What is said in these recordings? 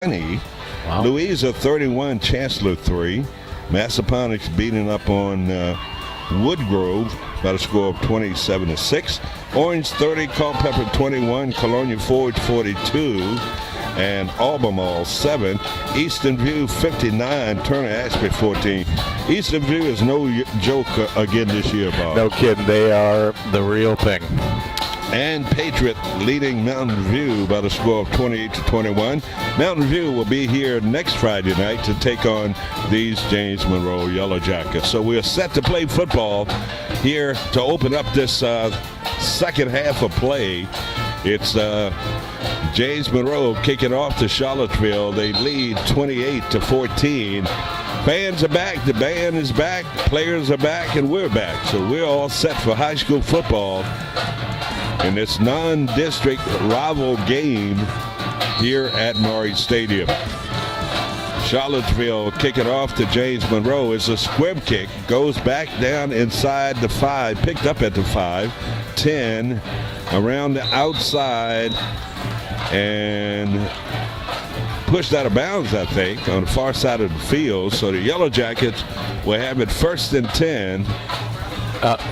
20. Wow. Louisa 31, Chancellor 3. Massaponax beating up on Woodgrove by the score of 27-6. Orange 30, Culpeper 21, Colonia Forge 42, and Albemarle 7. Eastern View 59, Turner Ashby 14. Eastern View is no joke again this year, Bob. No kidding. They are the real thing. And Patriot leading Mountain View by the score of 28-21. Mountain View will be here next Friday night to take on these James Monroe Yellow Jackets. So we're set to play football here to open up this second half of play. It's James Monroe kicking off to Charlottesville. They lead 28-14. Fans are back, the band is back, players are back, and we're back. So we're all set for high school football in this non-district rival game here at Monroe Stadium. Charlottesville kicking off to James Monroe. It's a squib kick, goes back down inside the 5, picked up at the 5, 10, around the outside, and pushed out of bounds, I think, on the far side of the field. So the Yellow Jackets will have it 1st and 10.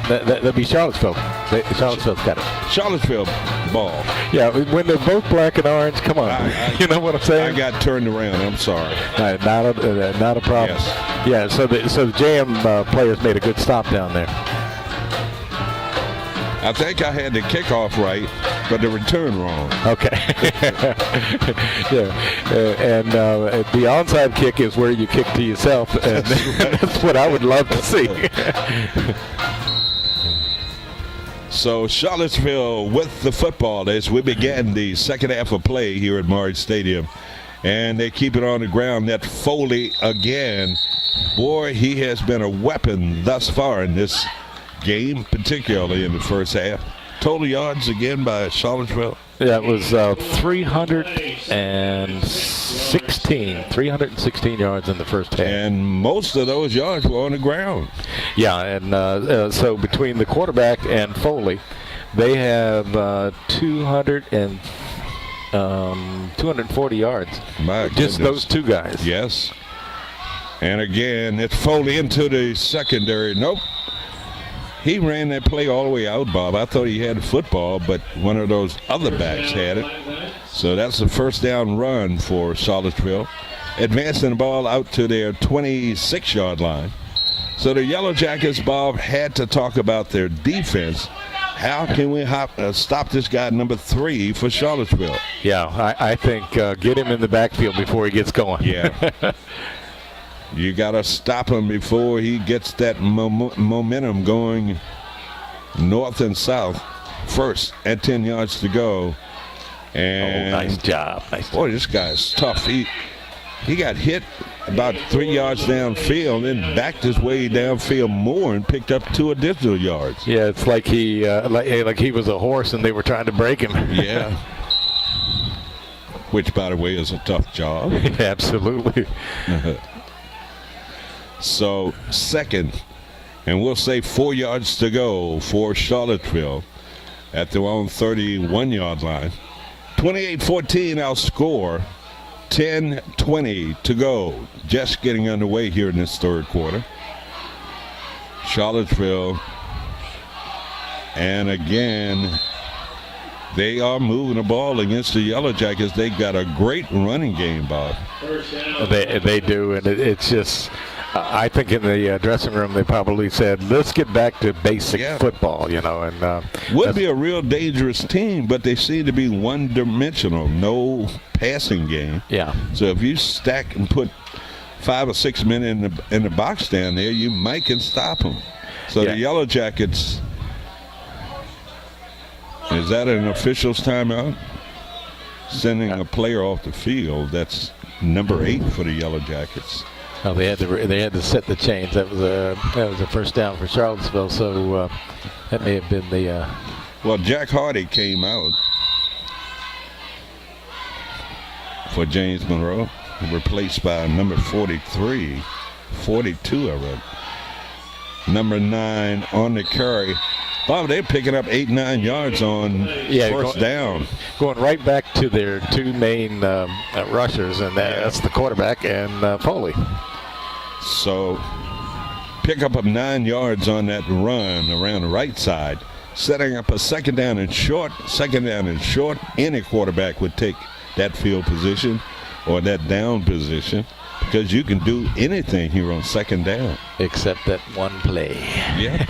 That'd be Charlottesville. Charlottesville's got it. Charlottesville ball. Yeah, when they're both black and orange, come on. You know what I'm saying? I got turned around. I'm sorry. Not a problem. Yes. Yeah, so the JM players made a good stop down there. I think I had the kickoff right, but the return wrong. Okay. Yeah, and the onside kick is where you kick to yourself, and that's what I would love to see. So Charlottesville with the football as we begin the second half of play here at Monroe Stadium. And they keep it on the ground. That Foley again. Boy, he has been a weapon thus far in this game, particularly in the first half. Total yards again by Charlottesville. Yeah, it was 316 yards in the first half. And most of those yards were on the ground. Yeah, and so between the quarterback and Foley, they have 240 yards. My Just goodness. those two guys. Yes. And again, it's Foley into the secondary. Nope. He ran that play all the way out, Bob. I thought he had the football, but one of those other backs had it. So that's the first down run for Charlottesville. Advancing the ball out to their 26-yard line. So the Yellow Jackets, Bob, had to talk about their defense. How can we stop this guy number 3 for Charlottesville? Yeah, I think get him in the backfield before he gets going. Yeah. You got to stop him before he gets that momentum going north and south. First and 10 yards to go. And nice job. Nice boy, job. this guy's tough. He got hit about 3 yards downfield, then backed his way downfield more and picked up 2 additional yards. Yeah, it's like he like he was a horse and they were trying to break him. Yeah. Which, by the way, is a tough job. Absolutely. So, second, and we'll say 4 yards to go for Charlottesville at their own 31-yard line. 28-14 our score. 10-20 to go. Just getting underway here in this third quarter. Charlottesville, and again, they are moving the ball against the Yellow Jackets. They got a great running game, Bob. They do, and it's just, I think in the dressing room they probably said, let's get back to basic football, you know. And would be a real dangerous team, but they seem to be one-dimensional, no passing game. Yeah. So if you stack and put 5 or 6 men in the box down there, you might can stop them. So the Yellow Jackets, is that an official's timeout? Sending a player off the field. That's number 8 for the Yellow Jackets. Well, they had to set the chains. That was a first down for Charlottesville. So that may have been the. Well, Jack Hardy came out for James Monroe, replaced by number 42, I wrote. Number 9 on the carry Bob, they're picking up 8, 9 yards on first down. Going right back to their two main rushers, and that's the quarterback and Foley. So pick up 9 yards on that run around the right side, setting up a second down and short. Any quarterback would take that field position or that down position, because you can do anything here on second down. Except that one play. Yeah,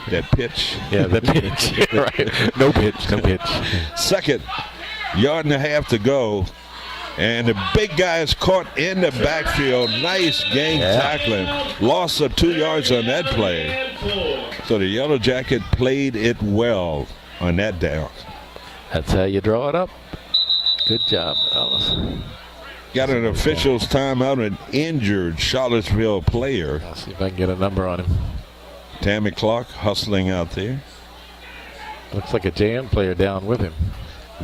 that pitch. Yeah, the pitch. Right. No pitch. Second, 1.5 yards to go. And the big guy is caught in the backfield. Nice game tackling. Loss of 2 yards on that play. So the Yellow Jacket played it well on that down. That's how you draw it up. Good job, fellas. Got an official's timeout, an injured Charlottesville player. I'll see if I can get a number on him. Tammy Clark hustling out there. Looks like a JM player down with him.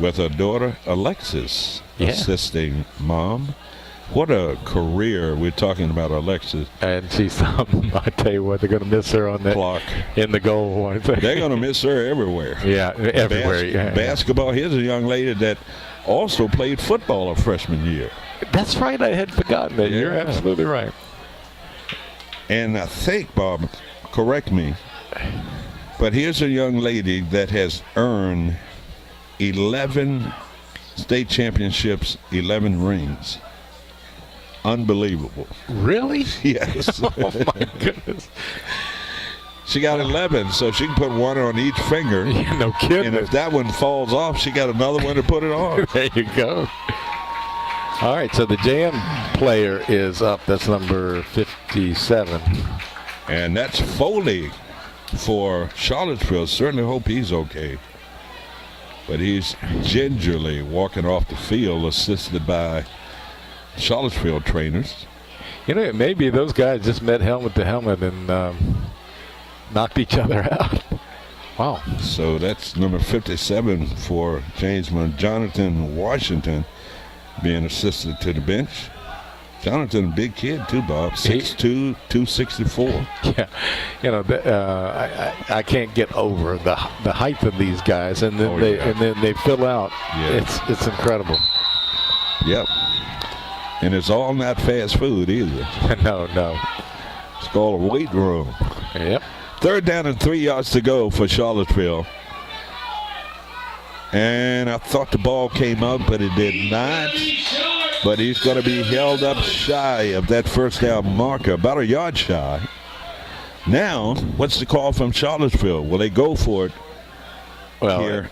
With her daughter, Alexis, assisting mom. What a career we're talking about, Alexis. And she's something. I tell you what, they're going to miss her on that. Clark. In the goal. They're going to miss her everywhere. Yeah, everywhere. Basketball. Here's a young lady that also played football her freshman year. That's right. I had forgotten that. Yeah. You're absolutely right. And I think, Bob, correct me, but here's a young lady that has earned 11 state championships, 11 rings. Unbelievable. Really? Yes. Oh, my goodness. She got 11, so she can put one on each finger. Yeah, no kidding. And if that one falls off, she got another one to put it on. There you go. All right, so the JM player is up. That's number 57. And that's Foley for Charlottesville. Certainly hope he's okay. But he's gingerly walking off the field, assisted by Charlottesville trainers. You know, maybe those guys just met helmet to helmet and knocked each other out. Wow. So that's number 57 for Jamesman, Jonathan Washington, being assisted to the bench. Jonathan, a big kid too, Bob. 6'2", 264. Yeah, you know, I can't get over the height of these guys, and then they fill out. Yeah. It's incredible. Yep. And it's all not fast food either. No. It's called a weight room. Yep. Third down and 3 yards to go for Charlottesville. And I thought the ball came out, but it did not. But he's going to be held up shy of that first down marker, about a yard shy. Now, what's the call from Charlottesville? Will they go for it? Well, here?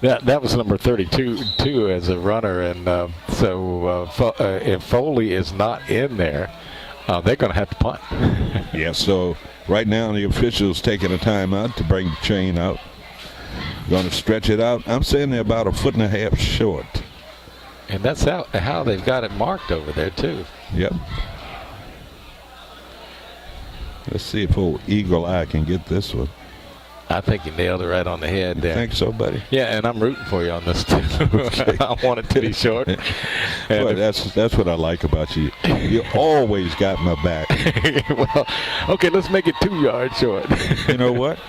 That was number 32 too as a runner, and so if Foley is not in there, they're going to have to punt. Yeah. So right now the officials taking a timeout to bring the chain out. Going to stretch it out. I'm saying they're about 1.5 feet short. And that's how they've got it marked over there, too. Yep. Let's see if old Eagle Eye can get this one. I think you nailed it right on the head there. Think so, buddy? Yeah, and I'm rooting for you on this, too. Okay. I want it to be short. Well, that's what I like about you. You always got my back. Well, okay, let's make it 2 yards short. You know what?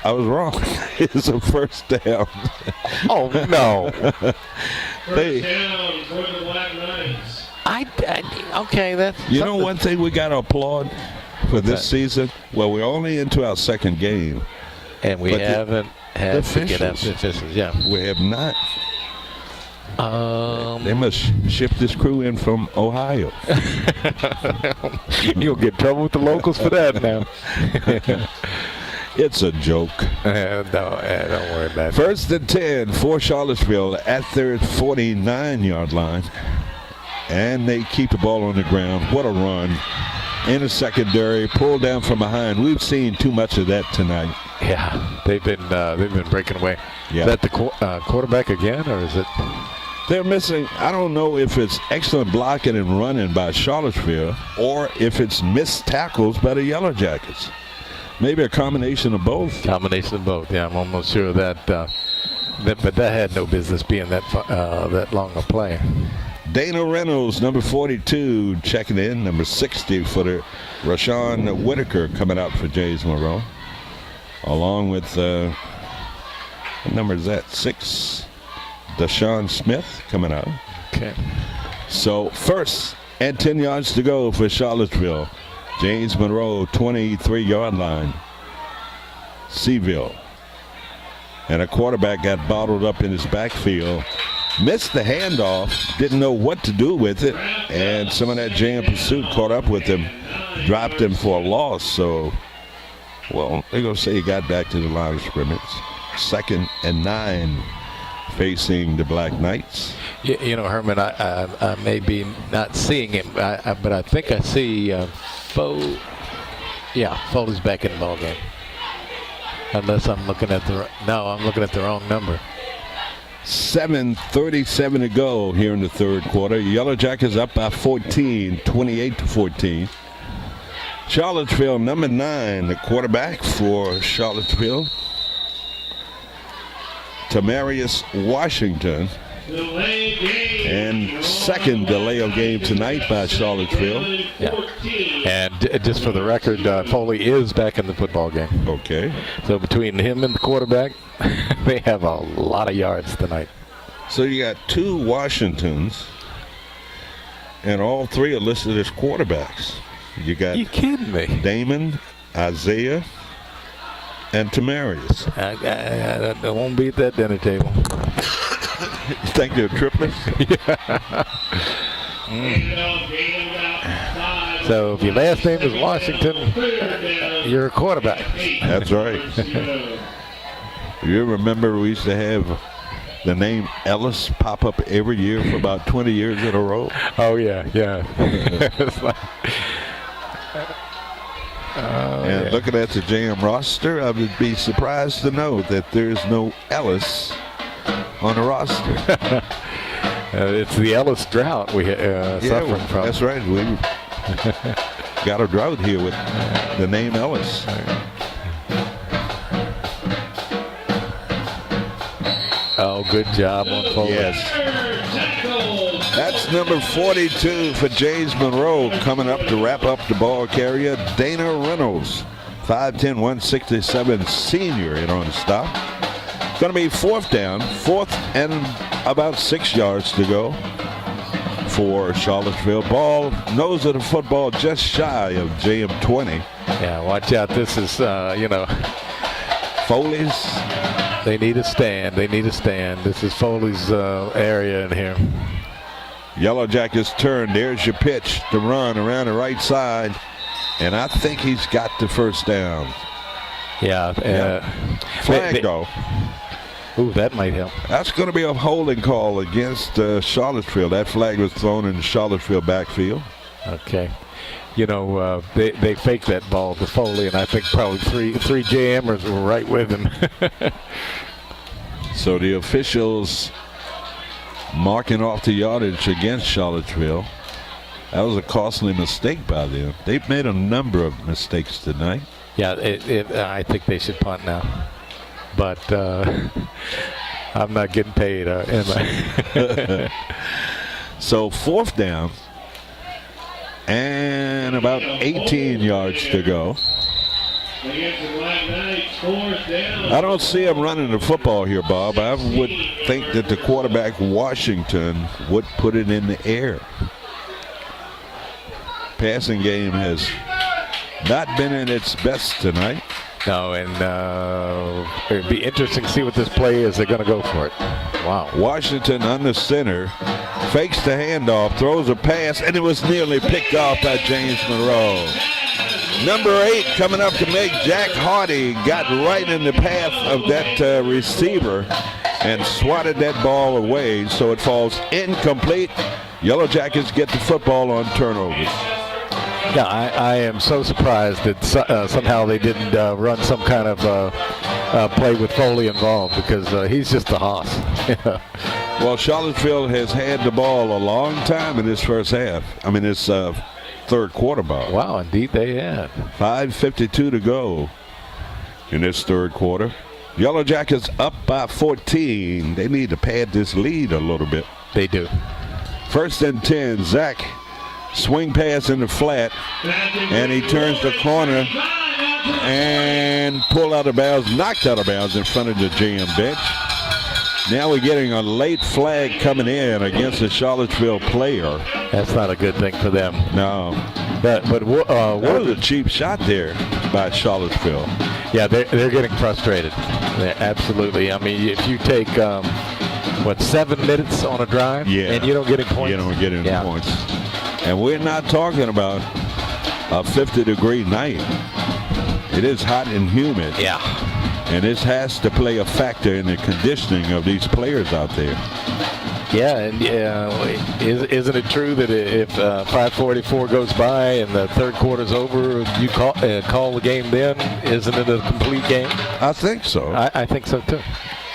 I was wrong. It's a first down. Oh, no. First down for the Black Knights. Okay, that's... You know one thing we got to applaud for this season? Well, we're only into our second game. And we haven't had to get out the officials. Yeah. We have not. They must ship this crew in from Ohio. You'll get in trouble with the locals for that now. It's a joke. Don't worry about it. First and 10 for Charlottesville at their 49-yard line. And they keep the ball on the ground. What a run. In the secondary, pulled down from behind. We've seen too much of that tonight. Yeah, they've been breaking away. Yeah. Is that the quarterback again, or is it? They're missing. I don't know if it's excellent blocking and running by Charlottesville or if it's missed tackles by the Yellow Jackets. Maybe a combination of both. Combination of both. Yeah, I'm almost sure of that. But that had no business being that long a play. Dana Reynolds, number 42, checking in. Number 60 for the Rashawn Whitaker coming out for James Monroe. along with, what number is that? 6, Deshaun Smith coming out. Okay. So first and 10 yards to go for Charlottesville. James Monroe, 23-yard line. Seville. And a quarterback got bottled up in his backfield. Missed the handoff, didn't know what to do with it, and some of that jam pursuit caught up with him, dropped him for a loss. So, well, they're going to say he got back to the line of scrimmage. 2nd and 9 facing the Black Knights. You know, Herman, I may be not seeing him, but I think I see Foley's back in the ball game. Unless I'm looking at I'm looking at the wrong number. 7:37 to go here in the third quarter. Yellow Jackets up by 14, 28-14. Charlottesville, number 9, the quarterback for Charlottesville, Tamarius Washington. And second delay of game tonight by Charlottesville. Yeah. And just for the record, Foley is back in the football game. Okay. So between him and the quarterback, they have a lot of yards tonight. So you got 2 Washingtons, and all 3 are listed as quarterbacks. You got You kidding me? Damon, Isaiah, and Tamarius. I won't be at that dinner table. You think they're triplets? So if your last name is Washington, you're a quarterback. That's right. You remember we used to have the name Ellis pop up every year for about 20 years in a row? Oh, yeah. It's like, and looking at the JM roster, I would be surprised to know that there's no Ellis on the roster. It's the Ellis drought we suffering from. That's right. We got a drought here with the name Ellis. Oh, good job on Foley. Yes. That's number 42 for James Monroe, coming up to wrap up the ball carrier, Dana Reynolds. 5'10", 167 senior in on the stop. Going to be 4th down, 4th and about 6 yards to go for Charlottesville. Ball, nose of the football just shy of JM 20. Yeah, watch out. This is, Foley's. They need a stand. This is Foley's area in here. Yellow Jackets turn. There's your pitch to run around the right side. And I think he's got the first down. Yeah. Flag, though. Ooh, that might help. That's going to be a holding call against Charlottesville. That flag was thrown in the Charlottesville backfield. Okay. You know, they faked that ball to Foley, and I think probably three JMers were right with him. So the officials marking off the yardage against Charlottesville. That was a costly mistake by them. They've made a number of mistakes tonight. Yeah, I think they should punt now. But I'm not getting paid, am I? So 4th down and about 18 yards to go. I don't see him running the football here, Bob. I would think that the quarterback, Washington, would put it in the air. Passing game has not been in its best tonight. No, and it'd be interesting to see what this play is. They're going to go for it. Wow. Washington under center, fakes the handoff, throws a pass, and it was nearly picked off by James Monroe. Number 8 coming up to make. Jack Hardy got right in the path of that receiver and swatted that ball away, so it falls incomplete. Yellow Jackets get the football on turnovers. Yeah, I am so surprised that somehow they didn't run some kind of play with Foley involved, because he's just a hoss. Well, Charlottesville has had the ball a long time in this first half. I mean, it's third quarter ball. Wow, indeed they have. 5:52 to go in this third quarter. Yellow Jackets up by 14. They need to pad this lead a little bit. They do. 1st and 10. Zach swing pass in the flat, and he turns the corner and pulled out of bounds, knocked out of bounds in front of the JM bench. Now we're getting a late flag coming in against the Charlottesville player. That's not a good thing for them. No. But That was a cheap shot there by Charlottesville. yeah, they're getting frustrated. Absolutely. I mean, if you take 7 minutes on a drive, Yeah. and you don't get any points. You don't get any Yeah. points. And we're not talking about a 50-degree night. It is hot and humid. Yeah. And this has to play a factor in the conditioning of these players out there. Yeah, and isn't it true that if 5:44 goes by and the third quarter's over, you call the game then? Isn't it a complete game? I think so. I think so too.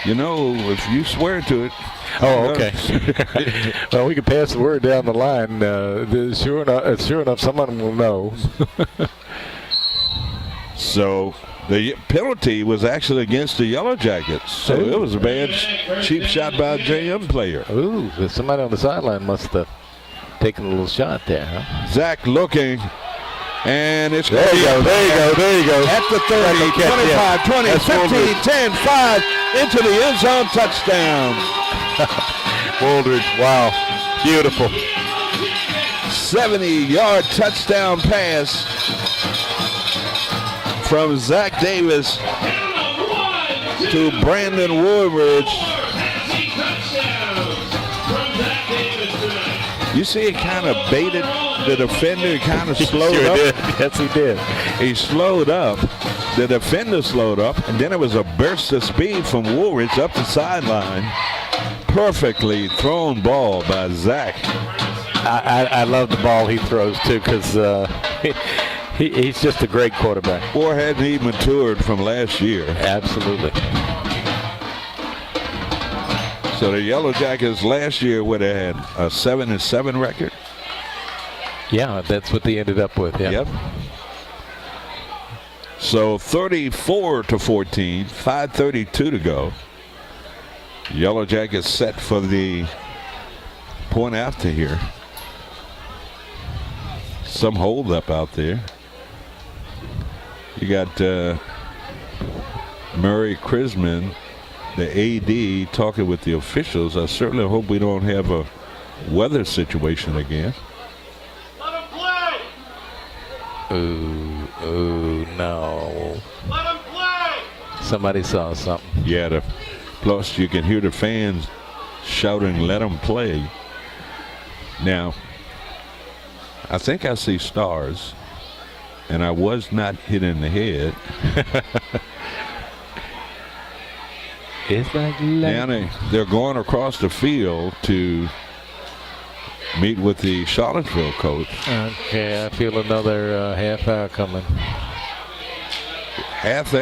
You know, if you swear to it. Oh, okay. Well, we can pass the word down the line. Sure enough, someone will know. So the penalty was actually against the Yellow Jackets. So it was a bad, cheap shot by a JM player. Ooh, somebody on the sideline must have taken a little shot there, huh? Zach looking. And it's There you go. at the 30, 25, 20, That's 15, 10, 5, into the end zone, touchdown. Wooldridge, wow, beautiful. 70-yard touchdown pass from Zach Davis to Brandon Woodridge. You see it kind of baited the defender. He kind of slowed Sure up. did. Yes, he did. He slowed up. The defender slowed up, and then it was a burst of speed from Woolridge up the sideline. Perfectly thrown ball by Zach. I love the ball he throws too, because he's just a great quarterback. Or hadn't he matured from last year? Absolutely. So the Yellow Jackets last year would have had a 7-7 record. Yeah, that's what they ended up with. Yeah. Yep. So 34-14, 5:32 to go. Yellow Jackets set for the point after here. Some hold up out there. You got Murray Krisman, the AD, talking with the officials. I certainly hope we don't have a weather situation again. Let him play! Ooh, no. Let him play! Somebody saw something. Yeah, plus you can hear the fans shouting, "Let them play." Now, I think I see stars, and I was not hit in the head. It's like Now they're going across the field to meet with the Charlottesville coach. Okay, I feel another half hour coming. Half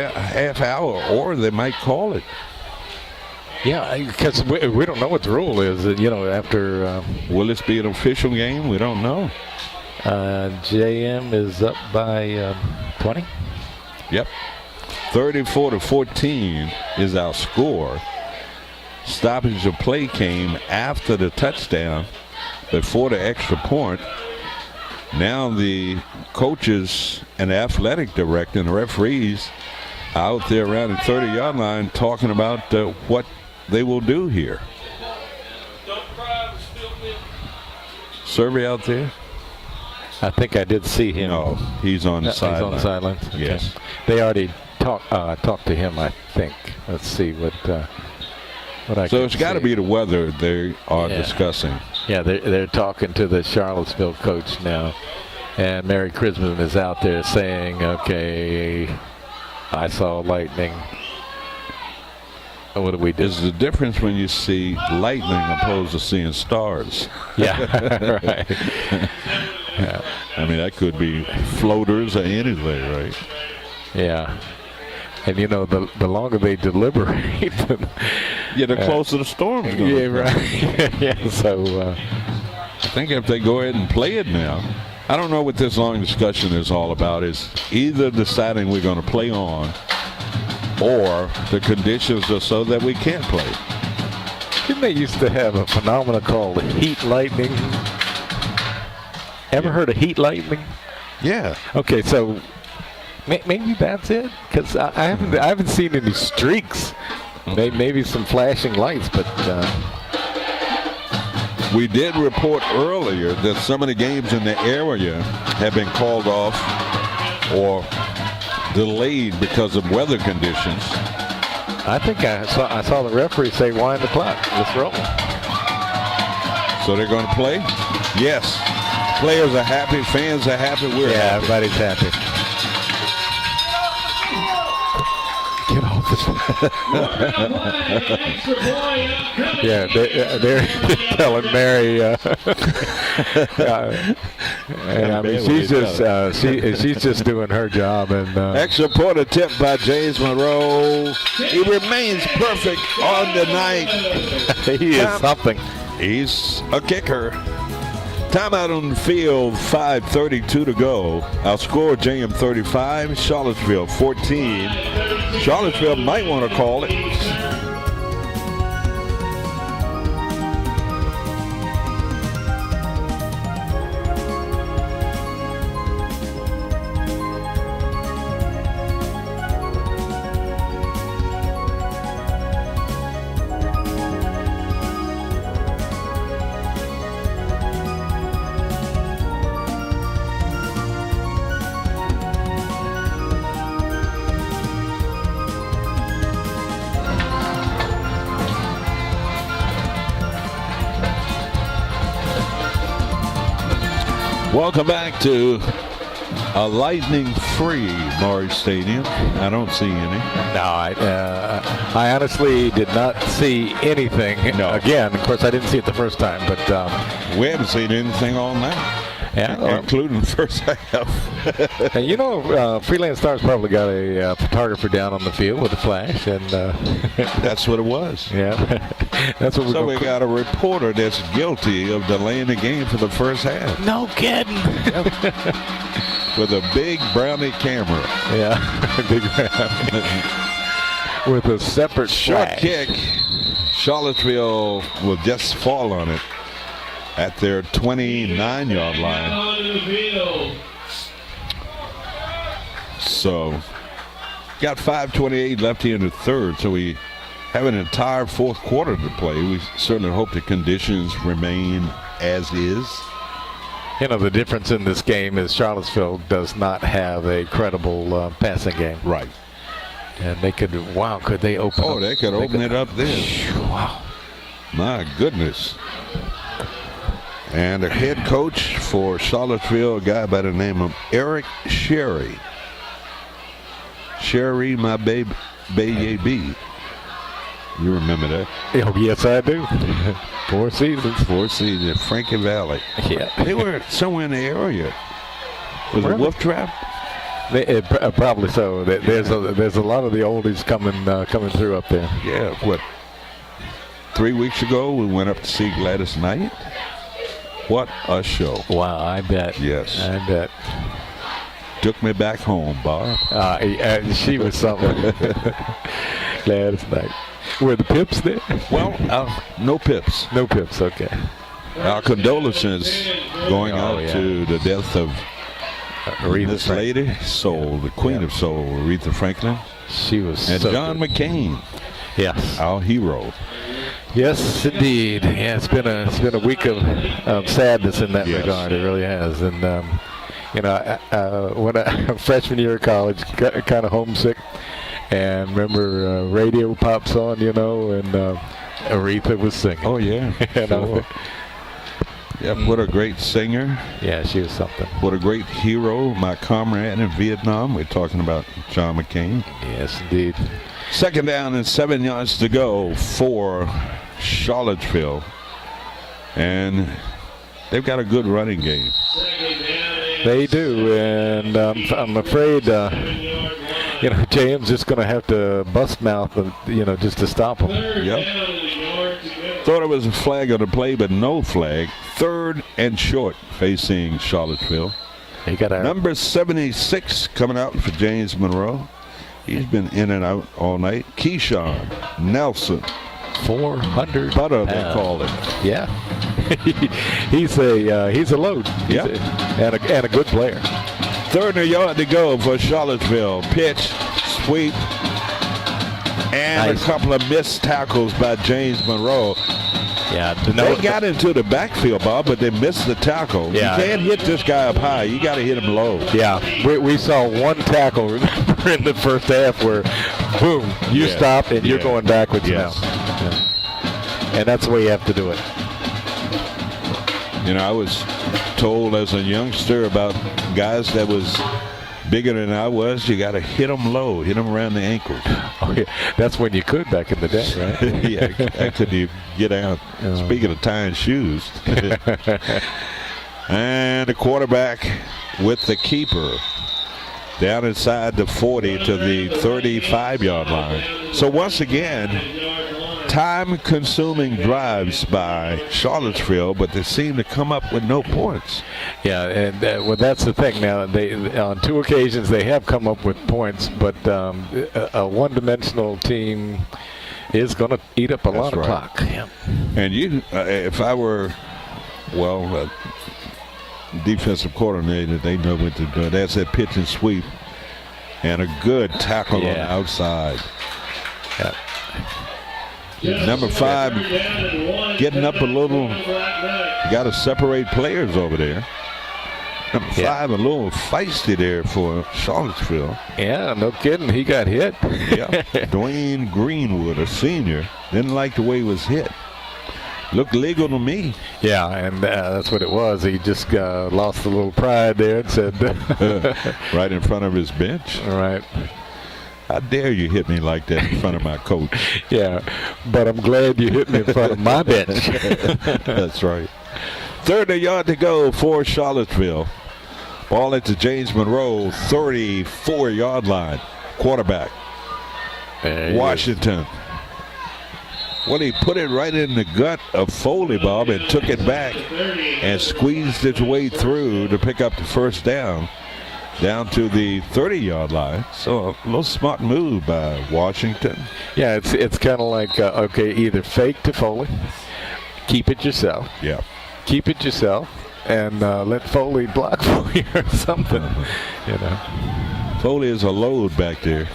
hour, or they might call it. Yeah, because we don't know what the rule is. After Will this be an official game? We don't know. JM is up by 20. Yep. 34-14 is our score. Stoppage of play came after the touchdown, before the extra point. Now the coaches and the athletic director and the referees out there around the 30-yard line talking about what they will do here. Don't cry, we're still winning. Survey out there? I think I did see him. No, he's on the He's on sideline. the sidelines. Okay. Yes. They already talked to him, I think. Let's see what I So can it's got to see. be the weather they are Yeah. discussing. Yeah, they're talking to the Charlottesville coach now, and Mary Krisman is out there saying, "Okay, I saw lightning. What do we do?" There's the difference when you see lightning opposed to seeing stars. Yeah, right. Yeah, I mean, that could be floaters or anything, right? yeah. And the longer they deliberate, Yeah, the closer the storm's going. yeah, right. Yeah, so I think if they go ahead and play it now, I don't know what this long discussion is all about. Is either deciding we're going to play on, or the conditions are so that we can't play. didn't they used to have a phenomenon called heat lightning? Ever heard of heat lightning? Yeah. Okay, so Maybe that's it, because I haven't seen any streaks. Maybe some flashing lights, but we did report earlier that some of the games in the area have been called off or delayed because of weather conditions. I think I saw the referee say wind the clock. Let's roll. So they're going to play? Yes. Players are happy, fans are happy, we're happy. Everybody's happy. Get off the Yeah, they're telling Mary. I mean, she's just doing her job. And extra point attempt by James Monroe. He remains perfect on the night. He is something. He's a kicker. Timeout on the field, 5:32 to go. Our score, JM 35, Charlottesville 14. Charlottesville might want to call it. Welcome back to a lightning-free Maury Stadium. I don't see any. No, I honestly did not see anything. No. Again, of course, I didn't see it the first time, but we haven't seen anything all night. Yeah, including the first half. And Freelance Stars probably got a photographer down on the field with a flash, and that's what it was. Yeah, that's what. So we got a reporter that's guilty of delaying the game for the first half. No kidding. With a big brownie camera. Yeah, big brownie. With a separate short flash. kick. Charlottesville will just fall on it at their 29-yard line. So, got 5:28 left here in the third, so we have an entire fourth quarter to play. We certainly hope the conditions remain as is. You know, the difference in this game is Charlottesville does not have a credible passing game. Right. And they could, could they open up? Oh, they could open it up then. Wow. My goodness. And the head coach for Charlottesville, a guy by the name of Eric Sherry. Sherry, my baby. You remember that? Oh, yes, I do. 4 seasons. 4 seasons. Frankie Valley. Yeah. They were somewhere in the area. Was it Wolf Trap? Probably so. There's a lot of the oldies coming through up there. Yeah. What? 3 weeks ago, we went up to see Gladys Knight. What a show. Wow, I bet. Yes. I bet. Took me back home, Bob. She was something. Gladys Knight. Were the Pips there? Well, no Pips. No Pips, okay. Our condolences going out to the death of this lady, Soul, the Queen of Soul, Aretha Franklin. She was and so John good. McCain. Yes. Our hero. Yes, indeed. Yeah, it's been a week of sadness in that regard. It really has. And when I freshman year of college, got kind of homesick, and remember radio pops on, and Aretha was singing. Oh yeah. Sure. Yeah, what a great singer. Yeah, she was something. What a great hero, my comrade in Vietnam. We're talking about John McCain. Yes, indeed. Second down and 7 yards to go for Charlottesville. And they've got a good running game. They do, and I'm afraid, JM's just going to have to bust mouth, just to stop them. Yep. Thought it was a flag on the play, but no flag. Third and short facing Charlottesville. Number 76 coming out for James Monroe. He's been in and out all night. Keyshawn Nelson. 400 Butter, they call it. Yeah. he's a load. And a good player. 3rd and a yard to go for Charlottesville. Pitch, sweep, and Nice. a couple of missed tackles by James Monroe. Yeah, They got into the backfield, Bob, but they missed the tackle. Yeah. You can't hit this guy up high. You got to hit him low. Yeah, we saw one tackle, remember, in the first half where, boom, you Yeah. stop and you're Yeah. going backwards Yes. now. Yeah. And that's the way you have to do it. You know, I was told as a youngster about guys that was bigger than I was, you got to hit them low, hit them around the ankles. Oh, yeah. That's when you could back in the day, right? Yeah, how could you get out? Oh. Speaking of tying shoes. And the quarterback with the keeper down inside the 40 to the 35-yard line. So once again, time-consuming drives by Charlottesville, but they seem to come up with no points. Yeah, and well, that's the thing. Now, they on 2 occasions they have come up with points, but a one-dimensional team is going to eat up a lot of right. clock. Yeah. And you, if I were, well, defensive coordinator, they know what to do. That's that pitch and sweep, and a good tackle on the outside. Yeah. Number 5 getting up a little. You got to separate players over there. Number 5 a little feisty there for Charlottesville. Yeah, no kidding. He got hit. Yeah. Dwayne Greenwood, a senior, didn't like the way he was hit. Looked legal to me. Yeah, and that's what it was. He just lost a little pride there and said, Right in front of his bench. all right. How dare you hit me like that in front of my coach? Yeah, but I'm glad you hit me in front of my bench. That's right. 3rd and a yard to go for Charlottesville. Ball into James Monroe, 34-yard line. Quarterback, Washington. Well, he put it right in the gut of Foley, Bob, and took it back and squeezed its way through to pick up the first down to the 30-yard line. So a little smart move by Washington. Yeah, it's kind of like, okay, either fake to Foley, keep it yourself. Yeah. Keep it yourself, and let Foley block for you or something. You know. Foley is a load back there.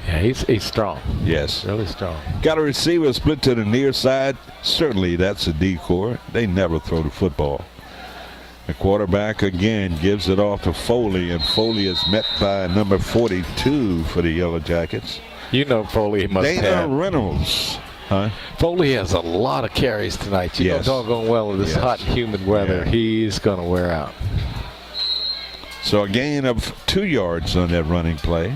Yeah, he's strong. Yes. Really strong. Got a receiver split to the near side. Certainly that's a decoy. They never throw the football. The quarterback again gives it off to Foley, and Foley is met by number 42 for the Yellow Jackets. You know Foley must Dana have. Reynolds. Huh? Foley has a lot of carries tonight. You Yes. know doggone well in this Yes. hot and humid weather, Yeah. he's going to wear out. So a gain of 2 yards on that running play.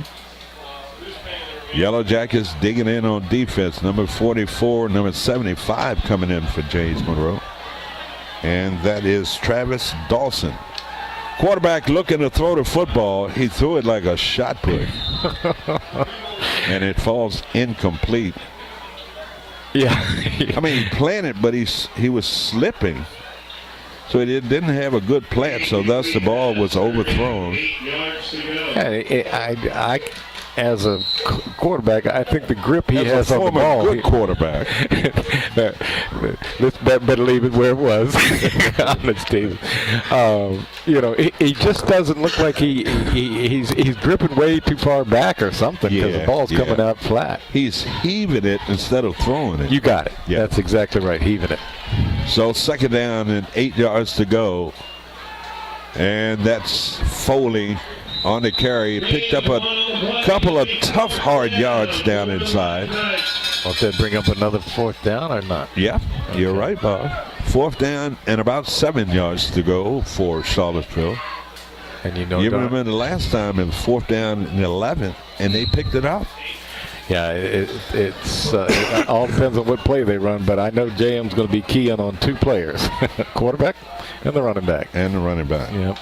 Yellow Jackets digging in on defense. Number 44, number 75 coming in for James Monroe. And that is Travis Dawson. Quarterback looking to throw the football. He threw it like a shot put. And it falls incomplete. Yeah. I mean, he planted, but he was slipping. So he didn't have a good plant, so thus the ball was overthrown. 8 yards to go. I as a quarterback, I think the grip he As has a on the former ball. good quarterback. Let's better leave it where it was. Honest, Steve. You know, he just doesn't look like he's gripping way too far back or something because the ball's coming out flat. He's heaving it instead of throwing it. You got it. Yeah. That's exactly right. Heaving it. So 2nd down and 8 yards to go. And that's Foley on the carry. Picked up a couple of tough, hard yards down inside. Will that bring up another 4th down or not? Yeah, you're right, Bob. 4th down and about 7 yards to go for Charlottesville. And you know, You remember the last time it was 4th down and 11, and they picked it up. yeah, it all depends on what play they run, but I know JM's going to be keying on 2 players, quarterback and the running back. And the running back. Yep.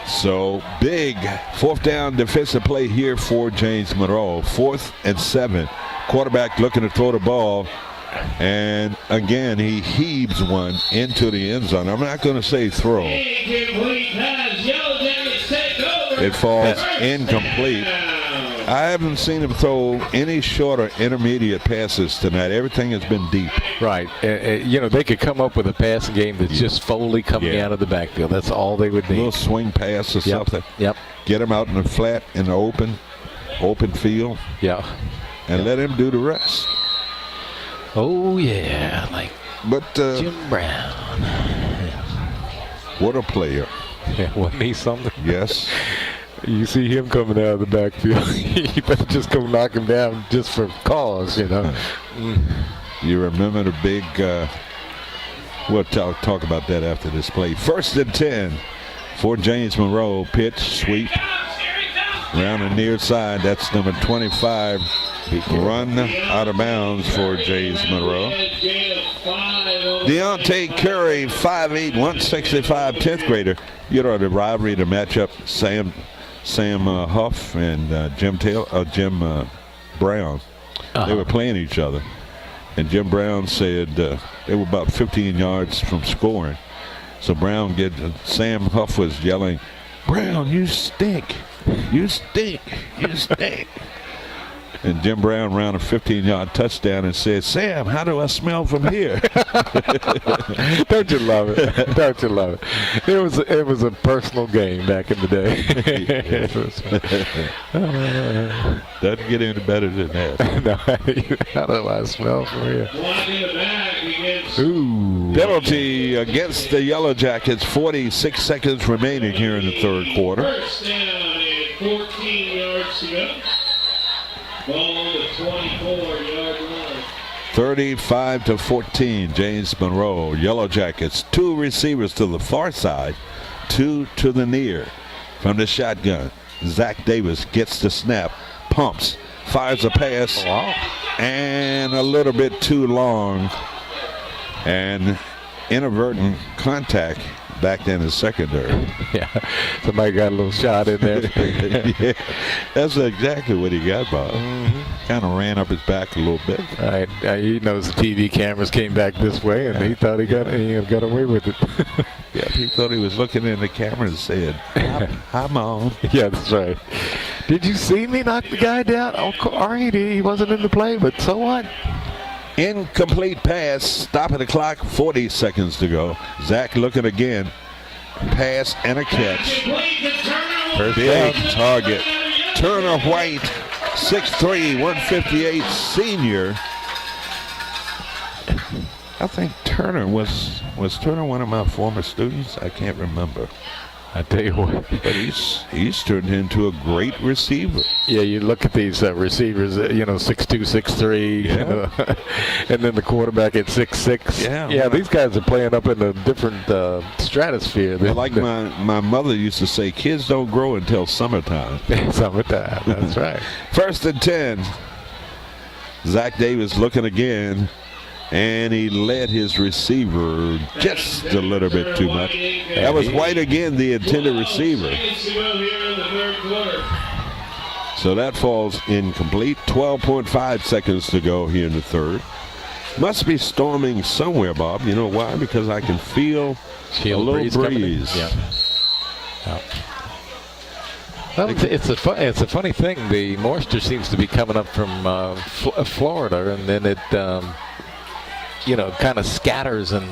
So big 4th down defensive play here for James Monroe. 4th and 7. Quarterback looking to throw the ball. And again, he heaves one into the end zone. I'm not going to say throw. Incomplete pass. Yellow Jackets take over. It falls First incomplete. down. I haven't seen him throw any short or intermediate passes tonight. Everything has been deep. Right. They could come up with a passing game that's just Foley coming out of the backfield. That's all they would A need. little swing pass or something. Yep. Get him out in the flat, in the open field. Yeah. And let him do the rest. Oh, yeah. Like Jim Brown. What a player. Yeah, wasn't he something? Yes. You see him coming out of the backfield, you better just go knock him down just for cause, You remember the big, we'll talk about that after this play. 1st and 10 for James Monroe. Pitch, sweep, around the near side. That's number 25. Run out of bounds for James Monroe. Deontay Curry, 5'8", 165, 10th grader. The rivalry, the matchup, Sam Huff and Jim Brown. They were playing each other. And Jim Brown said they were about 15 yards from scoring. So Sam Huff was yelling, "Brown, you stink. You stink. You stink." And Jim Brown ran a 15-yard touchdown and said, "Sam, how do I smell from here?" Don't you love it? Don't you love it? It was a personal game back in the day. Doesn't get any better than that. No, how do I smell from here? Ooh. Penalty against the Yellow Jackets. 46 seconds remaining here in the third quarter. First down and 14 yards to go. Ball on the 24-yard line. 35-14, James Monroe. Yellow Jackets. 2 receivers to the far side, 2 to the near. From the shotgun, Zach Davis gets the snap, pumps, fires a pass, and a little bit too long. And inadvertent contact back in the secondary. Yeah, somebody got a little shot in there. Yeah, that's exactly what he got, Bob. Kind of ran up his back a little bit. Right, he knows the TV cameras came back this way, and he thought he got away with it. Yeah, he thought he was looking in the camera and said, "Hi, Mom." Yeah, that's right. Did you see me knock the guy down? Oh, all right, he wasn't in the play, but so what? Incomplete pass. Stop of the clock. 40 seconds to go. Zach looking again. Pass and a catch. Big target. Turner White, 6'3", 158 senior. I think Turner was Turner one of my former students? I can't remember. I tell you what, but he's turned into a great receiver. Yeah, you look at these receivers, 6'2", 6'3", and then the quarterback at 6'6". Yeah, these guys are playing up in a different stratosphere. Like my mother used to say, kids don't grow until summertime. Summertime, that's right. 1st and 10. Zach Davis looking again. And he led his receiver just a little bit too much. That was White again, the intended receiver. So that falls incomplete. 12.5 seconds to go here in the third. Must be storming somewhere, Bob. You know why? Because I can feel a little breeze. Yeah. Well, it's a funny thing. The moisture seems to be coming up from Florida, and then it kind of scatters, and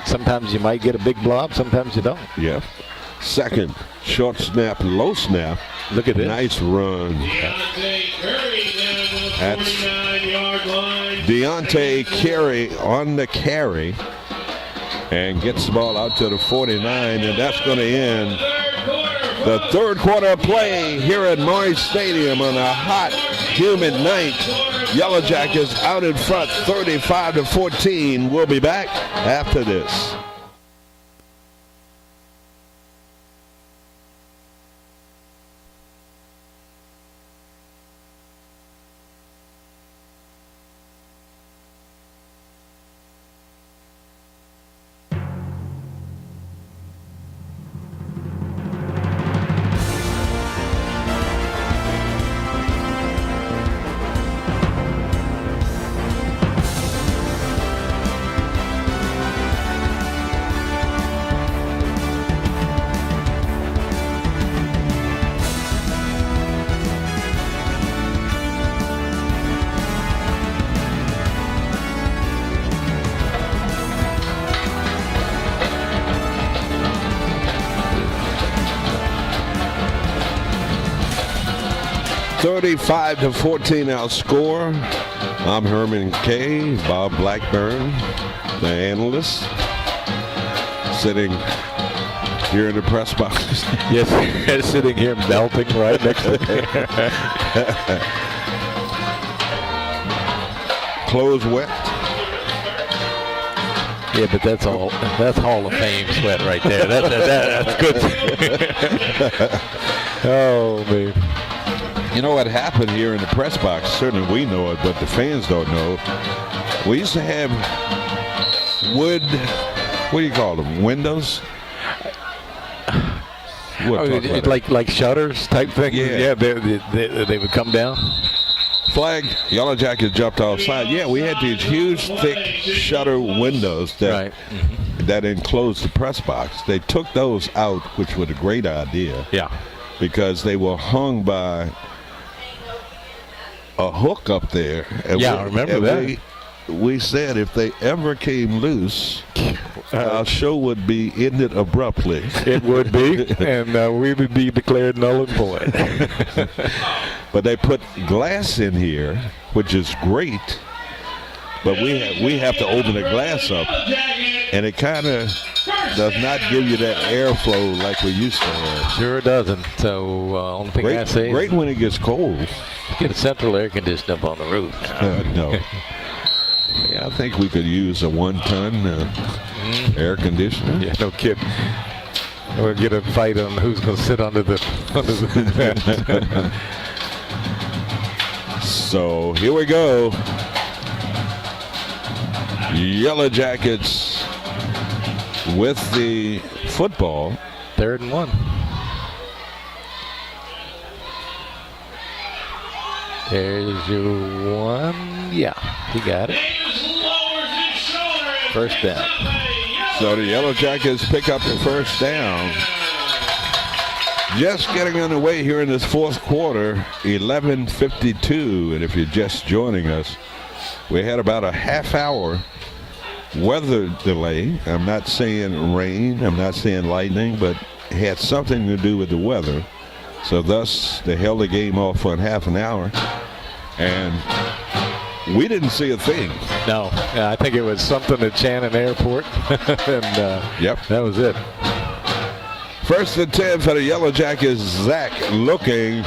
sometimes you might get a big blob, sometimes you don't. Yeah. Second, short snap, low snap. Look at this. Nice run. That's Deontay Curry on the carry and gets the ball out to the 49, and that's going to end the third quarter play here at Morris Stadium on a hot, humid night. Yellow Jackets out in front, 35-14. We'll be back after this. 35-14 our score. I'm Herman Kay, Bob Blackburn, the analyst, sitting here in the press box. Yes, sitting here melting right next to me. Clothes wet. Yeah, but that's Hall of Fame sweat right there. That's good. Oh, man. You know what happened here in the press box? Certainly we know it, but the fans don't know. We used to have wood, what do you call them, windows? Like shutters type thing? Yeah. They would come down? Flag, Yellow Jackets jumped offside. Yeah, we had these huge, thick shutter windows that enclosed the press box. They took those out, which was a great idea. Yeah. Because they were hung by a hook up there. And I remember that. We said if they ever came loose, our show would be ended abruptly. It would be, and we would be declared null and void. But they put glass in here, which is great. But we have to open the glass up, and it kind of does not give you that airflow like we used to have. Sure doesn't. So only thing I say great when it gets cold. Get a central air conditioner up on the roof. No. Yeah, I think we could use a 1-ton air conditioner. Yeah, no kidding. We'll get a fight on who's going to sit under the vent. So here we go. Yellow Jackets with the football. 3rd and 1. There's your one. Yeah, he got it. First down. So the Yellow Jackets pick up the first down. Just getting underway here in this fourth quarter, 11:52. And if you're just joining us, we had about a half-hour weather delay. I'm not saying rain, I'm not saying lightning, but it had something to do with the weather. So thus, they held the game off for half an hour, and we didn't see a thing. No, I think it was something at Shannon Airport, and that was it. 1st and 10 for the Yellow Jackets. Zach looking,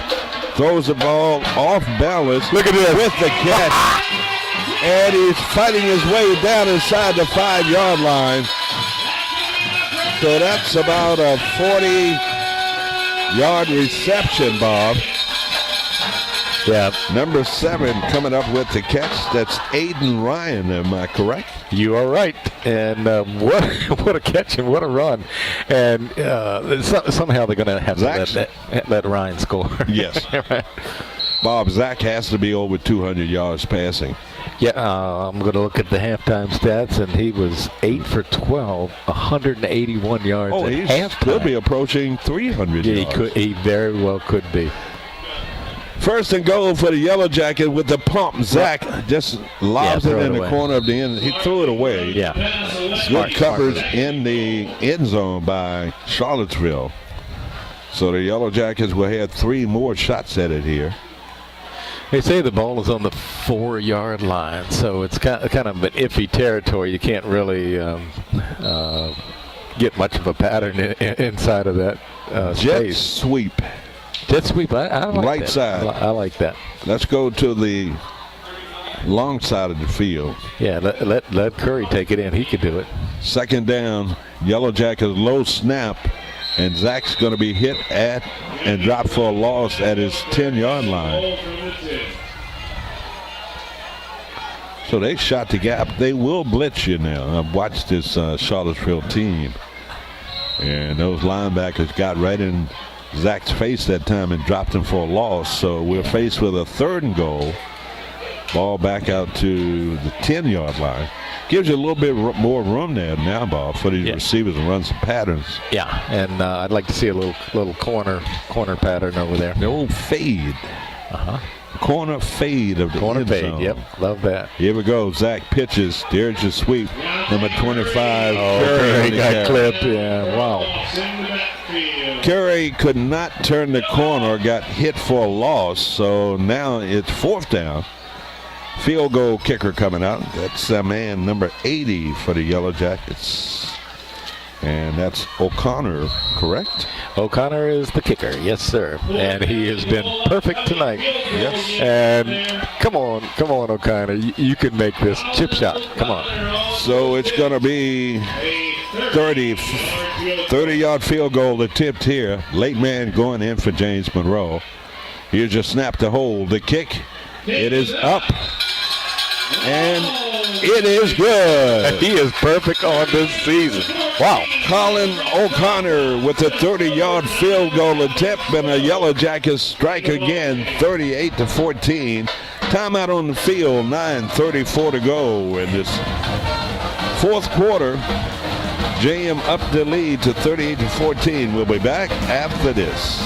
throws the ball off balance. Look at this. With the catch, and he's fighting his way down inside the 5-yard line. So that's about a 40-yard reception, Bob. Yeah. Number 7 coming up with the catch. That's Aiden Ryan, am I correct? You are right. And what a catch and what a run. And somehow they're going to have to let Ryan score. Yes. Right. Bob, Zach has to be over 200 yards passing. Yeah, I'm going to look at the halftime stats, and he was 8 for 12, 181 yards at halftime. Could be approaching 300 yards. He very well could be. 1st and goal for the Yellow Jacket with the pump. Zach just lobs it in the corner of the end. He threw it away. Yeah. Good coverage in the end zone by Charlottesville. So the Yellow Jackets will have 3 more shots at it here. They say the ball is on the 4-yard line, so it's kind of an iffy territory. You can't really get much of a pattern inside of that Jet space. sweep. Jet sweep, I like right that. side. I like that. Let's go to the long side of the field. Yeah, let Curry take it in. He could do it. 2nd down, Yellow Jackets low snap, and Zach's going to be hit at and dropped for a loss at his 10-yard line. So they shot the gap. They will blitz you now. I've watched this Charlottesville team, and those linebackers got right in Zach's face that time and dropped him for a loss. So we're faced with a 3rd and goal. Ball back out to the 10-yard line. Gives you a little bit more room there now, Bob, for these receivers to run some patterns. Yeah, and I'd like to see a little corner pattern over there. The old fade. Corner fade of the end zone. Yep, love that. Here we go. Zach pitches. There's your sweep. Number 25. Curry got clipped. Yeah, wow. Curry could not turn the corner, got hit for a loss, so now it's 4th down. Field goal kicker coming out. That's man number 80 for the Yellow Jackets. And that's O'Connor, correct? O'Connor is the kicker, yes, sir. And he has been perfect tonight. Yes. And come on, O'Connor. You can make this chip shot. Come on. So it's going to be 30-yard field goal attempt here. Late man going in for James Monroe. Here's your snap to hold. The kick. It is up. And it is good. He is perfect on this season. Wow. Colin O'Connor with a 30-yard field goal attempt, and the Yellow Jackets strike again, 38-14. Timeout on the field, 9:34 to go in this 4th quarter. JM up the lead to 38-14. We'll be back after this.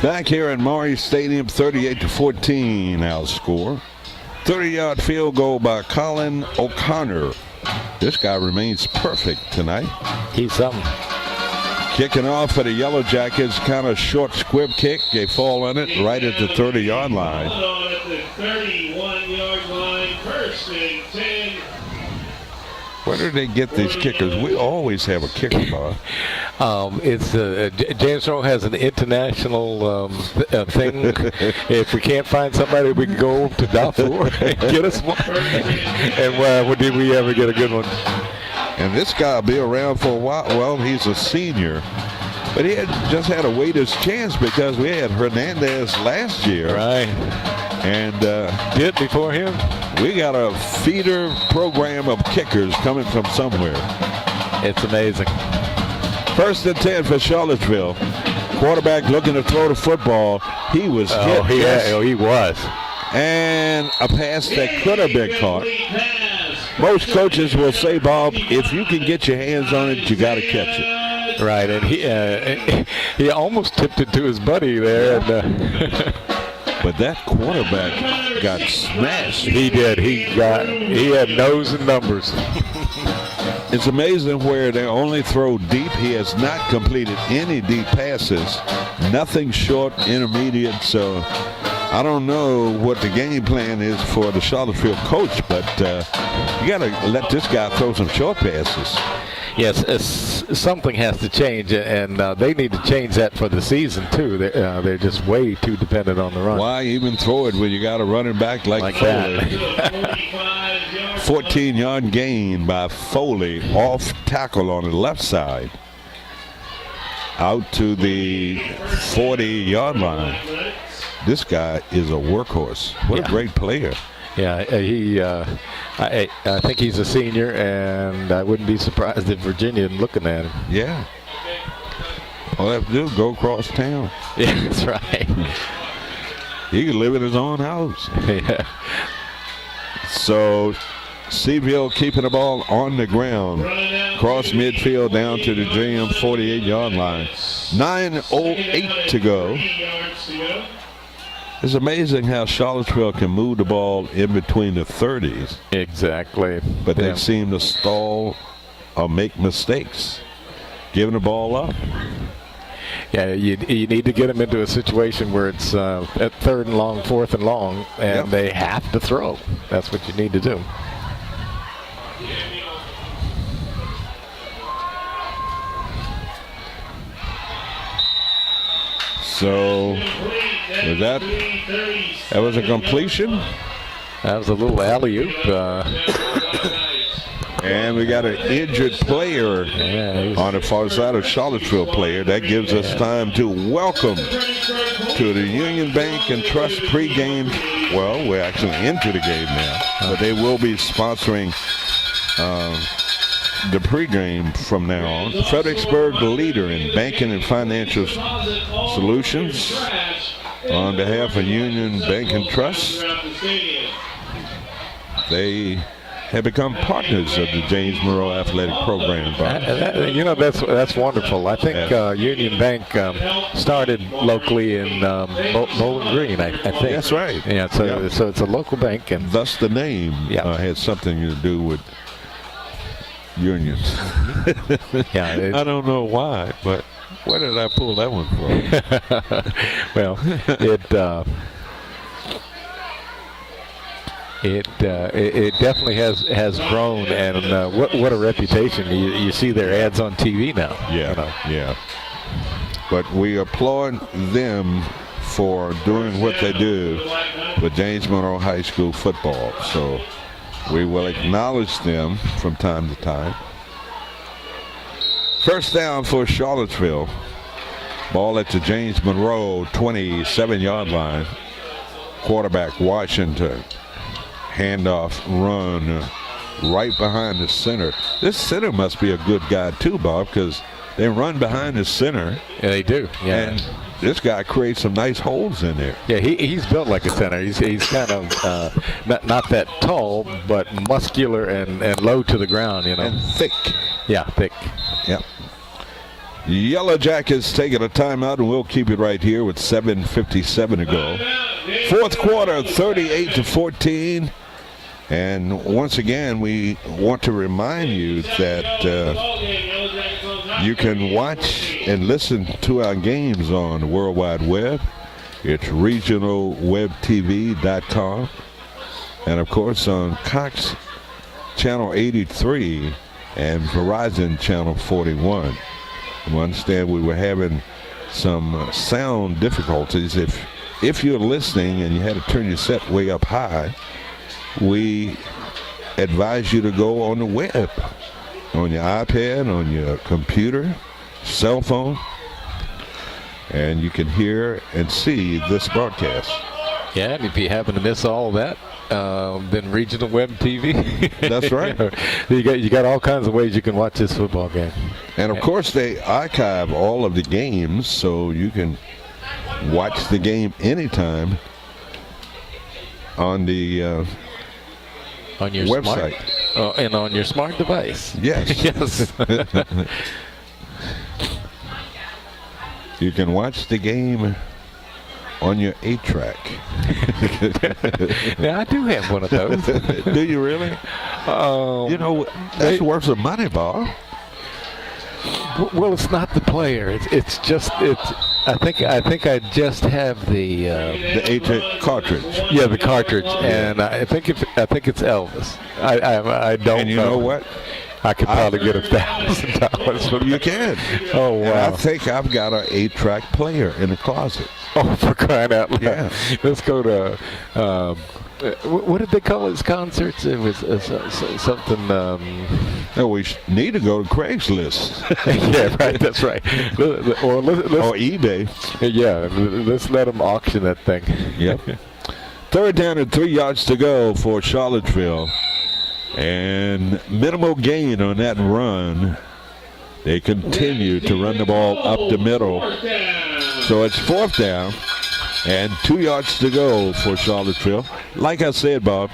Back here at Maury Stadium, 38-14 our score. 30-yard field goal by Colin O'Connor. This guy remains perfect tonight. He's something. Kicking off for the Yellow Jackets, kind of short squib kick. They fall on it right at the 30-yard line. At the 31-yard line, 1st and 10. Where do they get these kickers? We always have a kicker, Bob. It's James Monroe has an international thing. If we can't find somebody, we can go to Darfur and get us one. And did we ever get a good one? And this guy will be around for a while. Well, he's a senior. But he just had to wait his chance because we had Hernandez last year. Right. And did before him. We got a feeder program of kickers coming from somewhere. It's amazing. 1st and 10 for Charlottesville. Quarterback looking to throw the football. He was hit. He was. And a pass that could have been caught. Most coaches will say, Bob, if you can get your hands on it, you got to catch it. Right, and he almost tipped it to his buddy there. And, but that quarterback got smashed. He did. He had nose and numbers. It's amazing where they only throw deep. He has not completed any deep passes. Nothing short, intermediate. So I don't know what the game plan is for the Charlottesville coach, but you got to let this guy throw some short passes. Yes, something has to change, and they need to change that for the season, too. They're just way too dependent on the run. Why even throw it when you got a running back like Foley? That. 14-yard gain by Foley, off tackle on the left side. Out to the 40-yard line. This guy is a workhorse. What a great player. Yeah, I think he's a senior, and I wouldn't be surprised if Virginia looking at him. Yeah. All they have to do is go across town. Yeah, that's right. He can live in his own house. Yeah. So Seville keeping the ball on the ground. Cross midfield down to the JM 48-yard line. 9:08 to go. It's amazing how Charlottesville can move the ball in between the 30s. Exactly. But they seem to stall or make mistakes, giving the ball up. Yeah, you need to get them into a situation where it's at 3rd and long, 4th and long, and they have to throw. That's what you need to do. So that was a completion. That was a little alley-oop. And we got an injured player on the far side, a Charlottesville player. That gives us time to welcome to the Union Bank and Trust pregame. Well, we're actually into the game now, but they will be sponsoring the pregame from now on. Fredericksburg, the leader in banking and financial solutions. On behalf of Union Bank and Trust, they have become partners of the James Monroe Athletic Program. That's wonderful. I think Union Bank started locally in Bowling Green, I think. That's right. Yeah, so it's a local bank, and thus the name had something to do with unions. I don't know why, but where did I pull that one from? Well, it definitely has grown, and what a reputation. You see their ads on TV now. Yeah. But we applaud them for doing what they do with James Monroe High School football. So we will acknowledge them from time to time. First down for Charlottesville. Ball at the James Monroe 27-yard line. Quarterback Washington. Handoff run right behind the center. This center must be a good guy too, Bob, because they run behind the center. Yeah, they do. Yeah. And this guy creates some nice holes in there. Yeah, he's built like a center. He's kind of not that tall, but muscular and low to the ground, And thick. Yeah, thick. Yep. Yellow Jackets taking a timeout, and we'll keep it right here with 7:57 to go. Fourth quarter, 38-14. And once again, we want to remind you that you can watch and listen to our games on the World Wide Web. It's regionalwebtv.com. And, of course, on Cox Channel 83 and Verizon Channel 41. We understand we were having some sound difficulties. If you're listening and you had to turn your set way up high, we advise you to go on the web, on your iPad, on your computer, cell phone, and you can hear and see this broadcast. Yeah, and if you happen to miss all of that, then Regional Web TV. That's right. You got all kinds of ways you can watch this football game. And of course, they archive all of the games, so you can watch the game anytime on the on your website and on your smart device. Yes. Yes. You can watch the game on your 8-track. Now, I do have one of those. Do you really? You know, that's worth some money, Bob. Well, it's not the player. It's just. I think I just have the 8-track cartridge. Yeah, the cartridge, and I think it's Elvis. I don't. And you know what? I could probably get $1,000 for You can. Oh, wow. And I think I've got an 8-track player in the closet. Oh, for crying out loud. Yeah. Let's go to, what did they call his concerts? It was something. No, we need to go to Craigslist. Yeah, right, that's right. Or eBay. Yeah, let's let them auction that thing. Yep. Third down and 3 yards to go for Charlottesville. And minimal gain on that run. They continue to run the ball up the middle. So it's fourth down and 2 yards to go for Charlottesville. Like I said, Bob,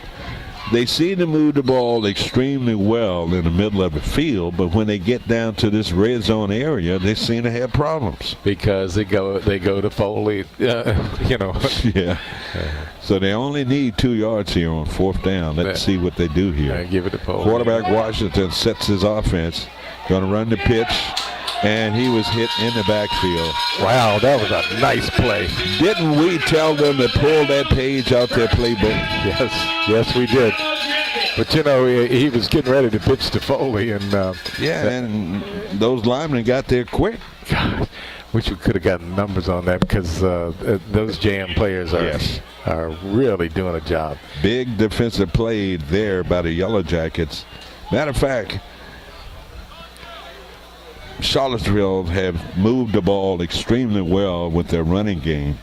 they seem to move the ball extremely well in the middle of the field, but when they get down to this red zone area, they seem to have problems. Because they go to Foley, Yeah. So they only need 2 yards here on fourth down. Let's see what they do here. Give it to Foley. Quarterback Washington sets his offense. Going to run the pitch, and he was hit in the backfield. Wow, that was a nice play. Didn't we tell them to pull that page out their playbook? Yes, we did. But, he was getting ready to pitch to Foley. And and those linemen got there quick. God, wish we could have gotten numbers on that because those JM players are really doing a job. Big defensive play there by the Yellow Jackets. Matter of fact, Charlottesville have moved the ball extremely well with their running game.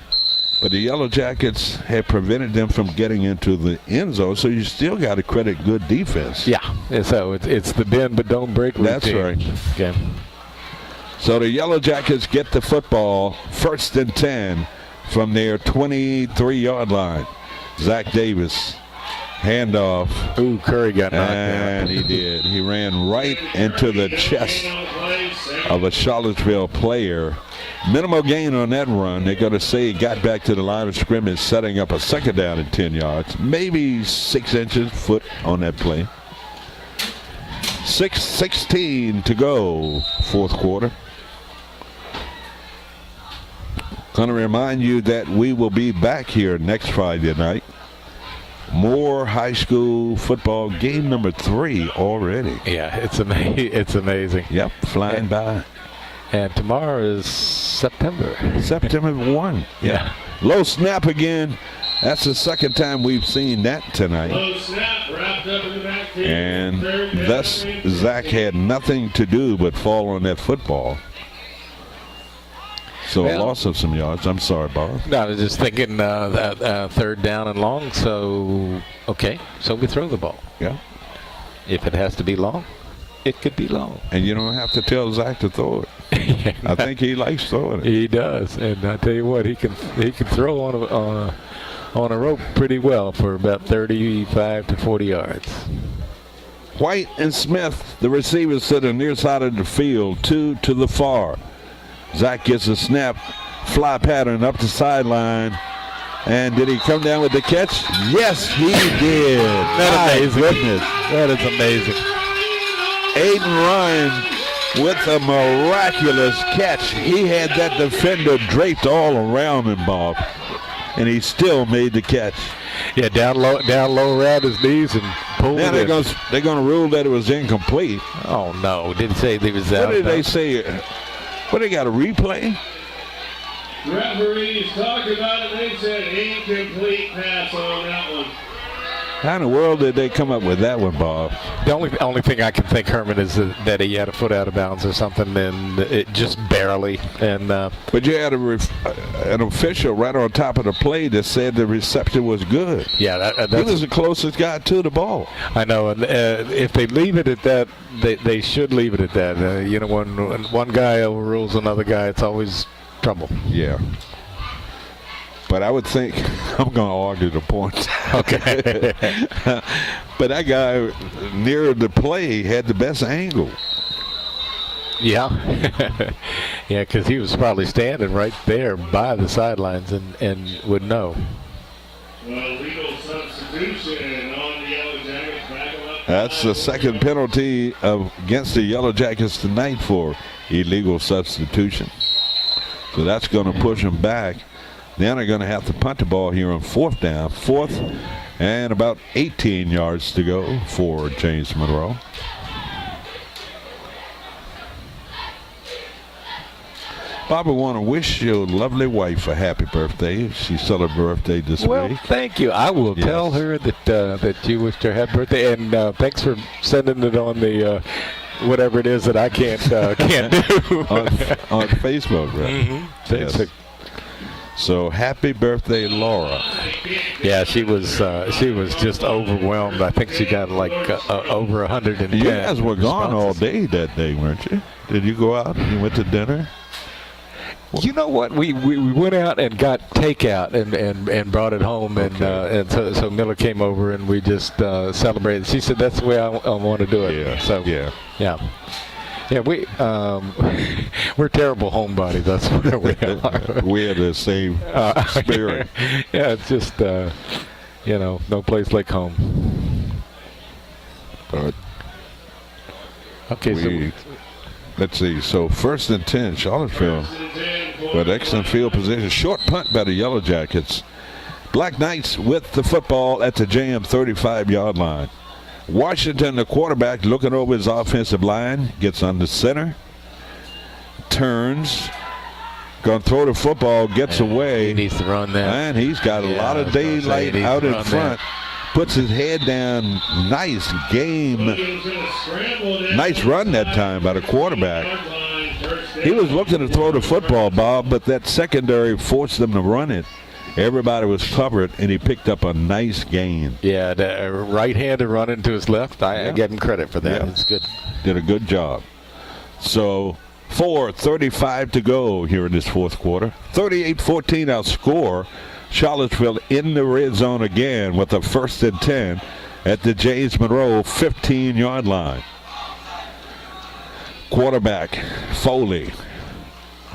But the Yellow Jackets have prevented them from getting into the end zone, so you still got to credit good defense. Yeah, and so it's the bend but don't break routine. That's right. Okay. So the Yellow Jackets get the football 1st and 10 from their 23-yard line. Zach Davis, handoff. Ooh, Curry got knocked And out. he did. He ran right into the chest of a Charlottesville player. Minimal gain on that run. They're going to say he got back to the line of scrimmage, setting up a 2nd down and 10 yards. Maybe 6 inches, foot on that play. 6:16 to go, 4th quarter. Going to remind you that we will be back here next Friday night. More high school football, game number 3 already. Yeah, it's amazing. Yep, flying by. And tomorrow is September 1. Yeah. Low snap again. That's the 2nd time we've seen that tonight. Low snap, wrapped up in the back field. And Third down, thus Zach had nothing to do but fall on that football. So a Well, loss of some yards. I'm sorry, Bob. No, I was just thinking that 3rd down and long. So, okay, so we throw the ball. Yeah. If it has to be long, it could be long. And you don't have to tell Zach to throw it. I think he likes throwing it. He does, and I tell you what, he can throw on a rope pretty well for about 35 to 40 yards. White and Smith, the receivers to the near side of the field, 2 to the far. Zach gets a snap, fly pattern up the sideline. And did he come down with the catch? Yes, he did. That's amazing. Goodness. That is amazing. Aiden Ryan with a miraculous catch. He had that defender draped all around him, Bob. And he still made the catch. Yeah, down low around his knees and pulled Now it in. they're going to rule that it was incomplete. Oh, no. Didn't say they was out. What did they say? What, they got a replay? referees talked about it. They said incomplete pass on that one. How in the world did they come up with that one, Bob? The only thing I can think, Herman, is that he had a foot out of bounds or something, and it just barely. And But you had an official right on top of the play that said the reception was good. yeah, He that's, was the closest guy to the ball. I know. And if they leave it at that, they should leave it at that. When one guy overrules another guy, it's always trouble. Yeah. But I would think I'm going to argue the point. Okay. But that guy near the play had the best angle. Yeah. Yeah, because he was probably standing right there by the sidelines and would know. Well, legal substitution on the Yellow Jackets. Back them up. That's the second penalty against the Yellow Jackets tonight for illegal substitution. So that's going to push them back. Then they're going to have to punt the ball here on 4th down. 4th and about 18 yards to go for James Monroe. Bob, I want to wish your lovely wife a happy birthday. She celebrated birthday this Well, week. thank you. I will Yes. tell her that you wished her happy birthday, and thanks for sending it on the whatever it is that I can't do. on Facebook, right? Mm-hmm. Yes. So happy birthday, Laura. Yeah, she was just overwhelmed. I think she got like over 110. You guys were gone all responses. day that day, weren't you? Did you go out and you went to dinner? You know what? We went out and got takeout and brought it home, and so Miller came over and we just celebrated. She said that's the way I want to do it. Yeah. So yeah. Yeah, we're terrible homebodies. That's where we are. We had the same spirit. Yeah, it's just no place like home. But Okay, let's see. So 1st and 10, Charlottesville. But excellent field position. Short punt by the Yellow Jackets. Black Knights with the football at the JM 35-yard line. Washington, the quarterback, looking over his offensive line, gets under center, turns, going to throw the football, gets away. He needs to run that. And he's got a lot of daylight out in front. puts his head down. Nice game. Nice run that time by the quarterback. He was looking to throw the football, Bob, but that secondary forced them to run it. Everybody was covered, and he picked up a nice gain. Yeah, the right-handed running to his left. I give him credit for that. Yeah. It's good. Did a good job. So 4:35 to go here in this fourth quarter. 38-14 our score. Charlottesville in the red zone again with a 1st and 10 at the James Monroe 15-yard line. Quarterback Foley.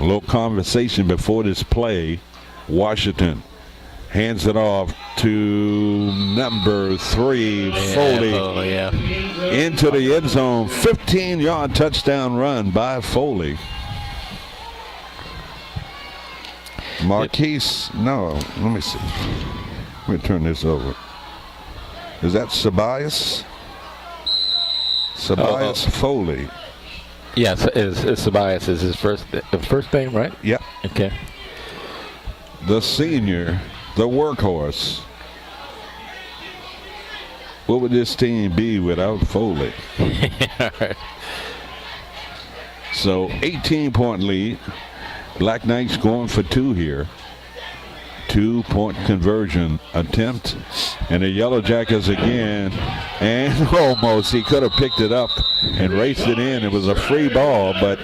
A little conversation before this play. Washington hands it off to number 3, Foley. Into the end zone. 15-yard touchdown run by Foley. Marquise, no, let me see. Let me turn this over. Is that Sabias? Sabias Foley. Yes, Sabias is his first name, right? Yep. Okay. The senior, the workhorse. What would this team be without Foley? All right. So 18-point lead. Black Knights going for 2 here. 2-point conversion attempt. And the Yellow Jackets again. And almost he could have picked it up and raced it in. It was a free ball, but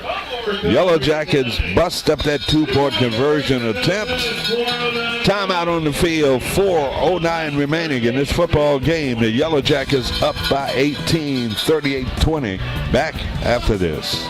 Yellow Jackets bust up that 2-point conversion attempt. Timeout on the field. 4:09 remaining in this football game. The Yellow Jackets up by 18, 38-20. Back after this.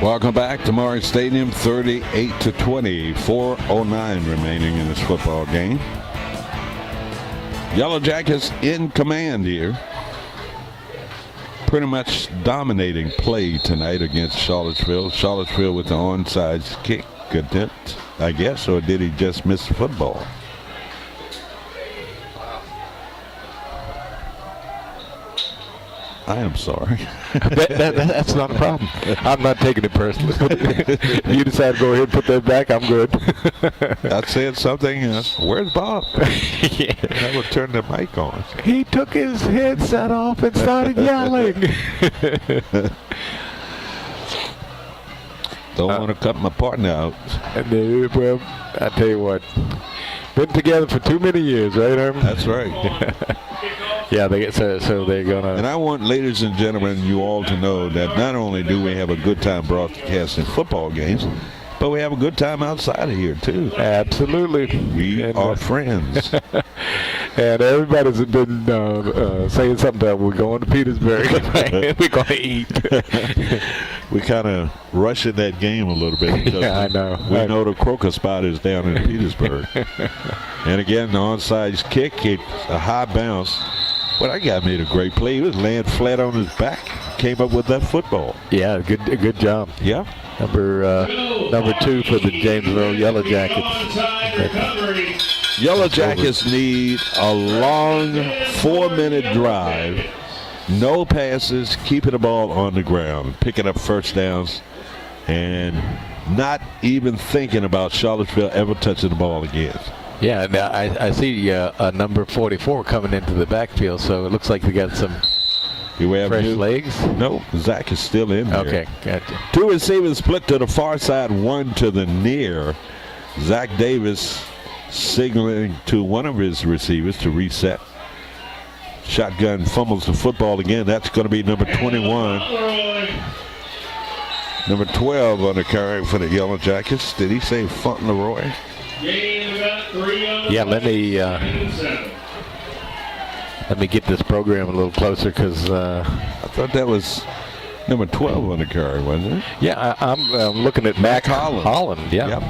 Welcome back to Morris Stadium, 38-20, 4:09 remaining in this football game. Yellow Jackets in command here. Pretty much dominating play tonight against Charlottesville. Charlottesville with the onside kick attempt, I guess, or did he just miss the football? I am sorry. That's not a problem. I'm not taking it personally. If you decide to go ahead and put that back, I'm good. I said something. Where's Bob? Yeah. I would turn the mic on. He took his headset off and started yelling. Don't want to cut my partner out. Well, I tell you what, been together for too many years, right, Herman? That's right. Yeah, so they're gonna. And I want, ladies and gentlemen, you all to know that not only do we have a good time broadcasting football games, but we have a good time outside of here too. Absolutely, We are friends. And everybody's been saying something about we're going to Petersburg. We're going to eat. We kind of rushing that game a little bit. Because yeah, I know. We know the croaker spot is down in Petersburg. And again, the onside kick, it's a high bounce. Well, that guy made a great play. He was laying flat on his back. Came up with that football. Yeah, good job. Yeah. Number 2 for the James Monroe Yellow Jackets. Yellow Jackets need a long 4-minute drive. No passes, keeping the ball on the ground, picking up first downs, and not even thinking about Charlottesville ever touching the ball again. Yeah, and I see number 44 coming into the backfield, so it looks like we got some fresh legs. No, Zach is still in there. Okay, gotcha. 2 receivers split to the far side, 1 to the near. Zach Davis signaling to one of his receivers to reset. Shotgun fumbles the football again. That's going to be number 21. Number 12 on the carry for the Yellow Jackets. Did he say Fauntleroy? Yeah, let me get this program a little closer because I thought that was number 12 on the carry, wasn't it? yeah, I'm looking at Mac Holland. Yeah. Yep.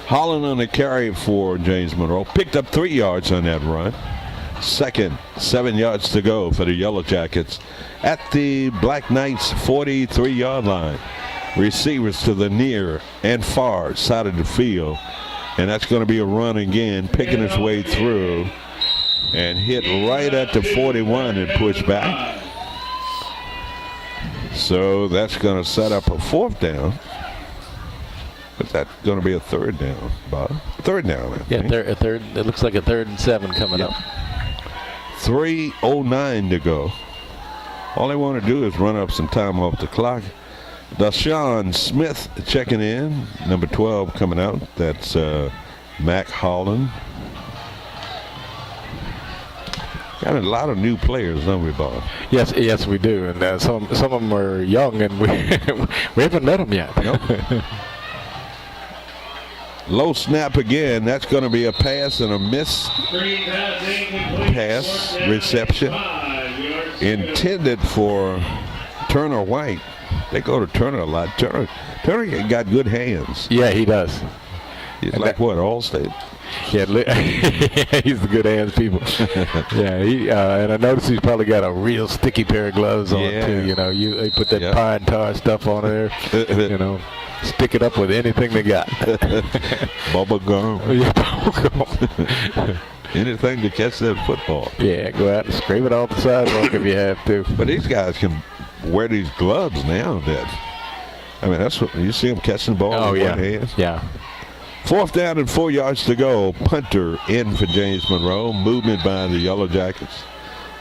Holland on the carry for James Monroe. Picked up 3 yards on that run. Second, 7 yards to go for the Yellow Jackets at the Black Knights 43-yard line. Receivers to the near and far side of the field. And that's going to be a run again, picking its way through and hit right at the 41 and push back. So that's going to set up a 4th down. But that's going to be a 3rd down, Bob. 3rd down, I think. Yeah, third. It looks like a 3rd and 7 coming up. 3:09 to go. All they want to do is run up some time off the clock. Dashawn Smith checking in. Number 12 coming out. That's Mac Holland. Got a lot of new players, don't we, Bob? Yes, we do. And some of them are young, and we we haven't met them yet. Nope. Low snap again. That's going to be a pass and a miss. Pass reception intended for Turner White. They go to Turner a lot. Turner got good hands. Yeah, he does. He's like what, Allstate? Yeah, he's the good hands people. Yeah, and I noticed he's probably got a real sticky pair of gloves on too. You know, they put that pine tar stuff on there. You know, stick it up with anything they got. Bubble gum. Yeah, bubble gum. Anything to catch that football. Yeah, go out and scrape it off the sidewalk if you have to. But these guys can wear these gloves now. That's what you see them catching the ball with one hand. Yeah. 4th down and 4 yards to go. Punter in for James Monroe. Movement by the Yellow Jackets.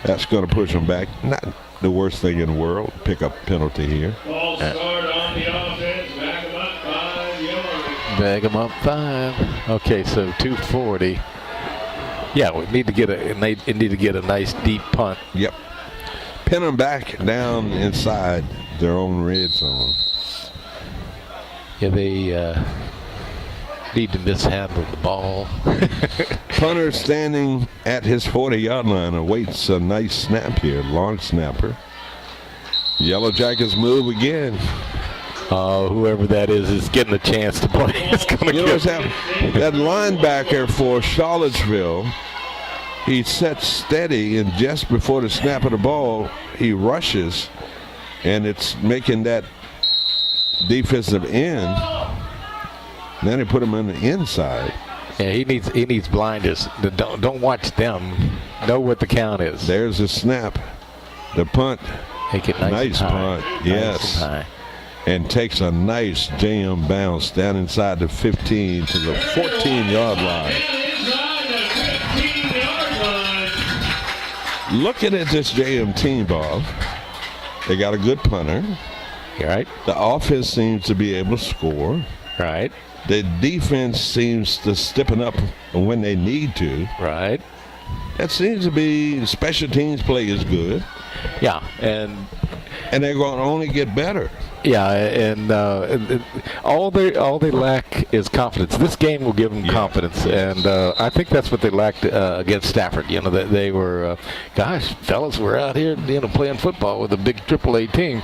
That's going to push them back. Not the worst thing in the world. Pick up penalty here. Ball start on the offense. Back them up 5 yards. Bag them up 5. Okay, so 240. Yeah, we need to get a nice deep punt. Yep. Pin them back down inside their own red zone. Yeah, they need to mishandle the ball. Punter standing at his 40-yard line awaits a nice snap here. Long snapper. Yellow Jackets move again. Whoever that is getting a chance to play. It's gonna that linebacker for Charlottesville, he sets steady, and just before the snap of the ball, he rushes, and it's making that defensive end. Then they put him on the inside. Yeah, he needs blinders. Don't watch them. Know what the count is. There's the snap. The punt. Make it nice punt. Yes. Nice and takes a nice jam bounce down inside the 15 to the 14-yard line. Looking at this JM team, Bob, they got a good punter. Right. The offense seems to be able to score. Right. The defense seems to stepping up when they need to. Right. That seems to be special teams play is good. Yeah, and they're going to only get better. Yeah, and all they lack is confidence. This game will give them confidence, and I think that's what they lacked against Stafford. You know, they were, gosh, fellas, we're out here, playing football with a big AAA team,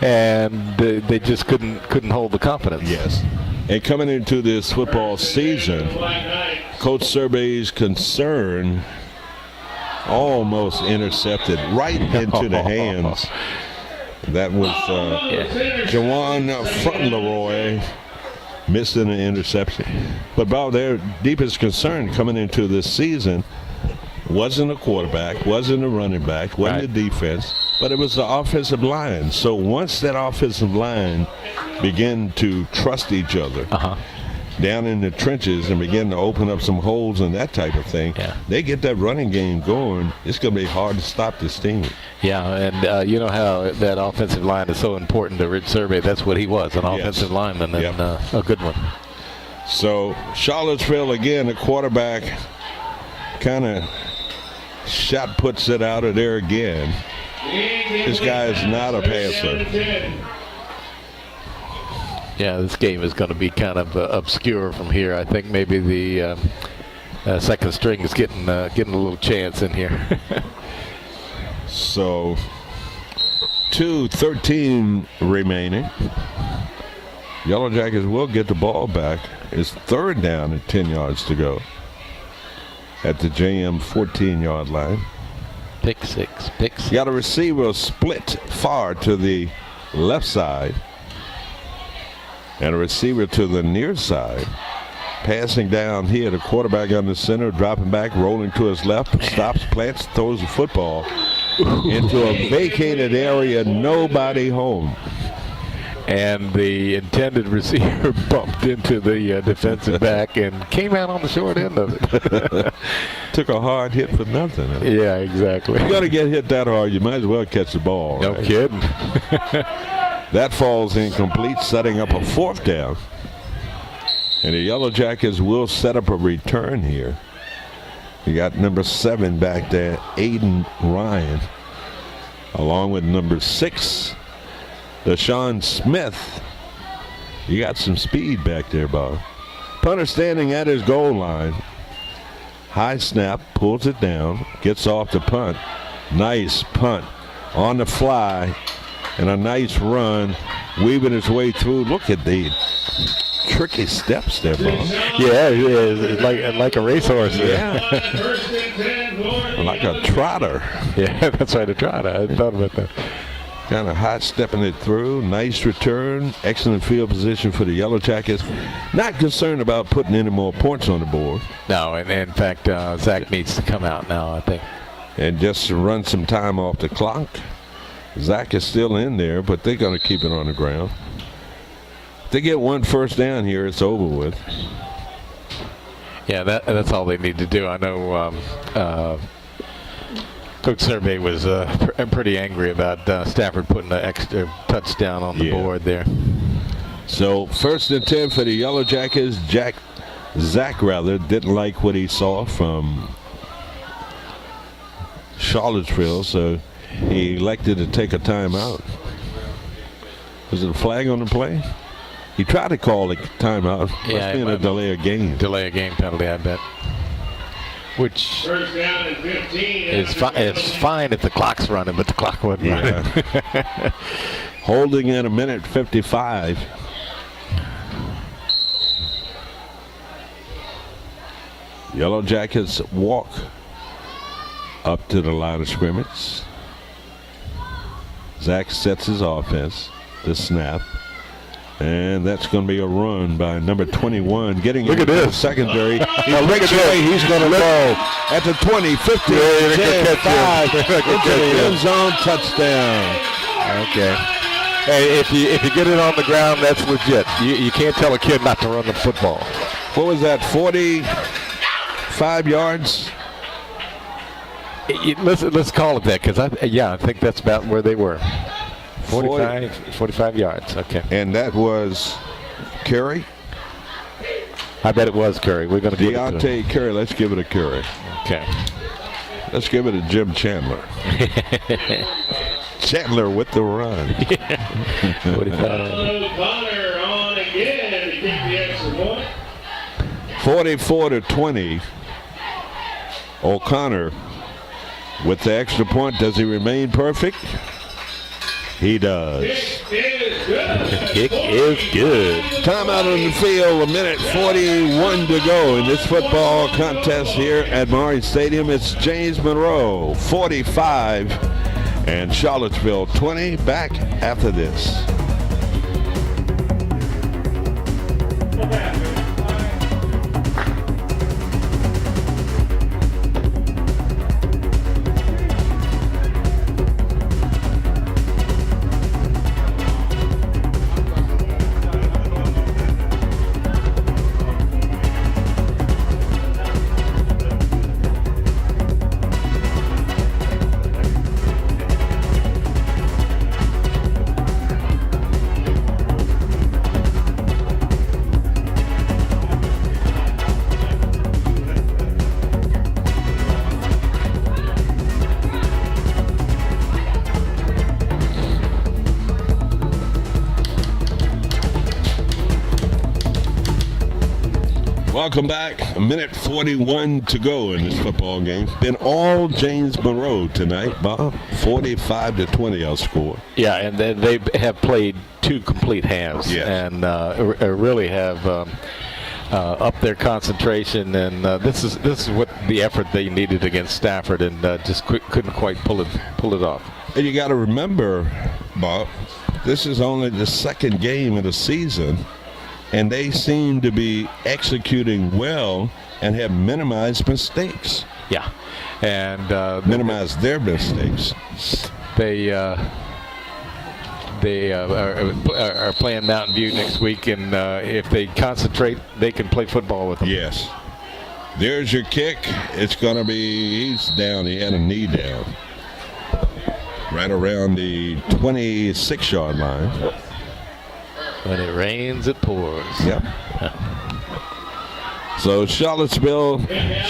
and they just couldn't hold the confidence. Yes. And coming into this football season, Coach Survey's concern almost intercepted right into the hands. That was Jawan Fauntleroy missing an interception. But Bob, their deepest concern coming into this season wasn't a quarterback, wasn't a running back, wasn't the defense, but it was the offensive line. So once that offensive line began to trust each other down in the trenches and begin to open up some holes and that type of thing, they get that running game going, it's going to be hard to stop this team. Yeah, and you know how that offensive line is so important to Rich Survey. That's what he was, an offensive lineman, and a good one. So Charlottesville again, the quarterback kind of shot puts it out of there again. This guy is not a passer. Yeah, this game is going to be kind of obscure from here. I think maybe the second string is getting a little chance in here. So 2:13 remaining. Yellow Jackets will get the ball back. It's third down and 10 yards to go at the JM 14-yard line. Pick six. You got a receiver split far to the left side and a receiver to the near side. Passing down here, the quarterback on the center, dropping back, rolling to his left, stops, plants, throws the football into a vacated area, nobody home. And the intended receiver bumped into the defensive back and came out on the short end of it. Took a hard hit for nothing. Yeah, exactly. You got to get hit that hard, you might as well catch the ball. No kidding. That falls incomplete, setting up a fourth down. And the Yellow Jackets will set up a return here. You got number 7 back there, Aiden Ryan, along with number 6, Deshaun Smith. You got some speed back there, Bob. Punter standing at his goal line. High snap, pulls it down, gets off the punt. Nice punt on the fly, and a nice run, weaving his way through. Look at the tricky steps there, Bob. Yeah, it is. It's like a racehorse. Yeah. Like a trotter. Yeah, that's right, a trotter. I thought about that. Kind of hot stepping it through. Nice return. Excellent field position for the Yellow Jackets. Not concerned about putting any more points on the board. No, and in fact, Zach needs to come out now, I think. And just run some time off the clock. Zach is still in there, but they're going to keep it on the ground. If they get one first down here, it's over with. Yeah, that's all they need to do. I know Coach Survey was pretty angry about Stafford putting an extra touchdown on the board there. So first and 10 for the Yellow Jackets. Zach didn't like what he saw from Charlottesville, so he elected to take a timeout. Was it a flag on the play? He tried to call a timeout. Yeah, Must be a delay of game. Delay of game penalty, I bet. Which First down and 15. is fine if the clock's running, but the clock wasn't running. Holding at a minute 55. Yellow Jackets walk up to the line of scrimmage. Zach sets his offense. The snap. And that's going to be a run by number 21. Getting Look at this. Secondary. He's going to go at the 20, 50, 10, 5, into the end zone, touchdown. Okay. Hey, if you get it on the ground, that's legit. You can't tell a kid not to run the football. What was that, 45 yards? Let's call it that, because I think that's about where they were. 45 yards, okay. And that was Curry? I bet it was Curry. We're going to give it to Deontay Curry. Let's give it a Curry. Okay. Let's give it a Jim Chandler. Chandler with the run. 45. Connor on again to kick the extra point. 44-20. O'Connor with the extra point. Does he remain perfect? He does. Kick is good. Timeout on the field, a minute 41 to go in this football contest here at Marine Stadium. It's James Monroe 45 and Charlottesville 20. Back after this. Welcome back. A minute 41 to go in this football game. Been all James Monroe tonight, Bob. 45-20 our score. Yeah, and then they have played 2 complete halves, Yes. and really have upped their concentration. And this is what the effort they needed against Stafford, and just couldn't quite pull it off. And you got to remember, Bob, this is only the second game of the season, and they seem to be executing well and have minimized mistakes. Yeah, and Minimized their mistakes. They are playing Mountain View next week, and if they concentrate, they can play football with them. Yes. There's your kick. It's going to be, he's down. He had a knee down. Right around the 26-yard line. When it rains, it pours. Yep. So Charlottesville, minute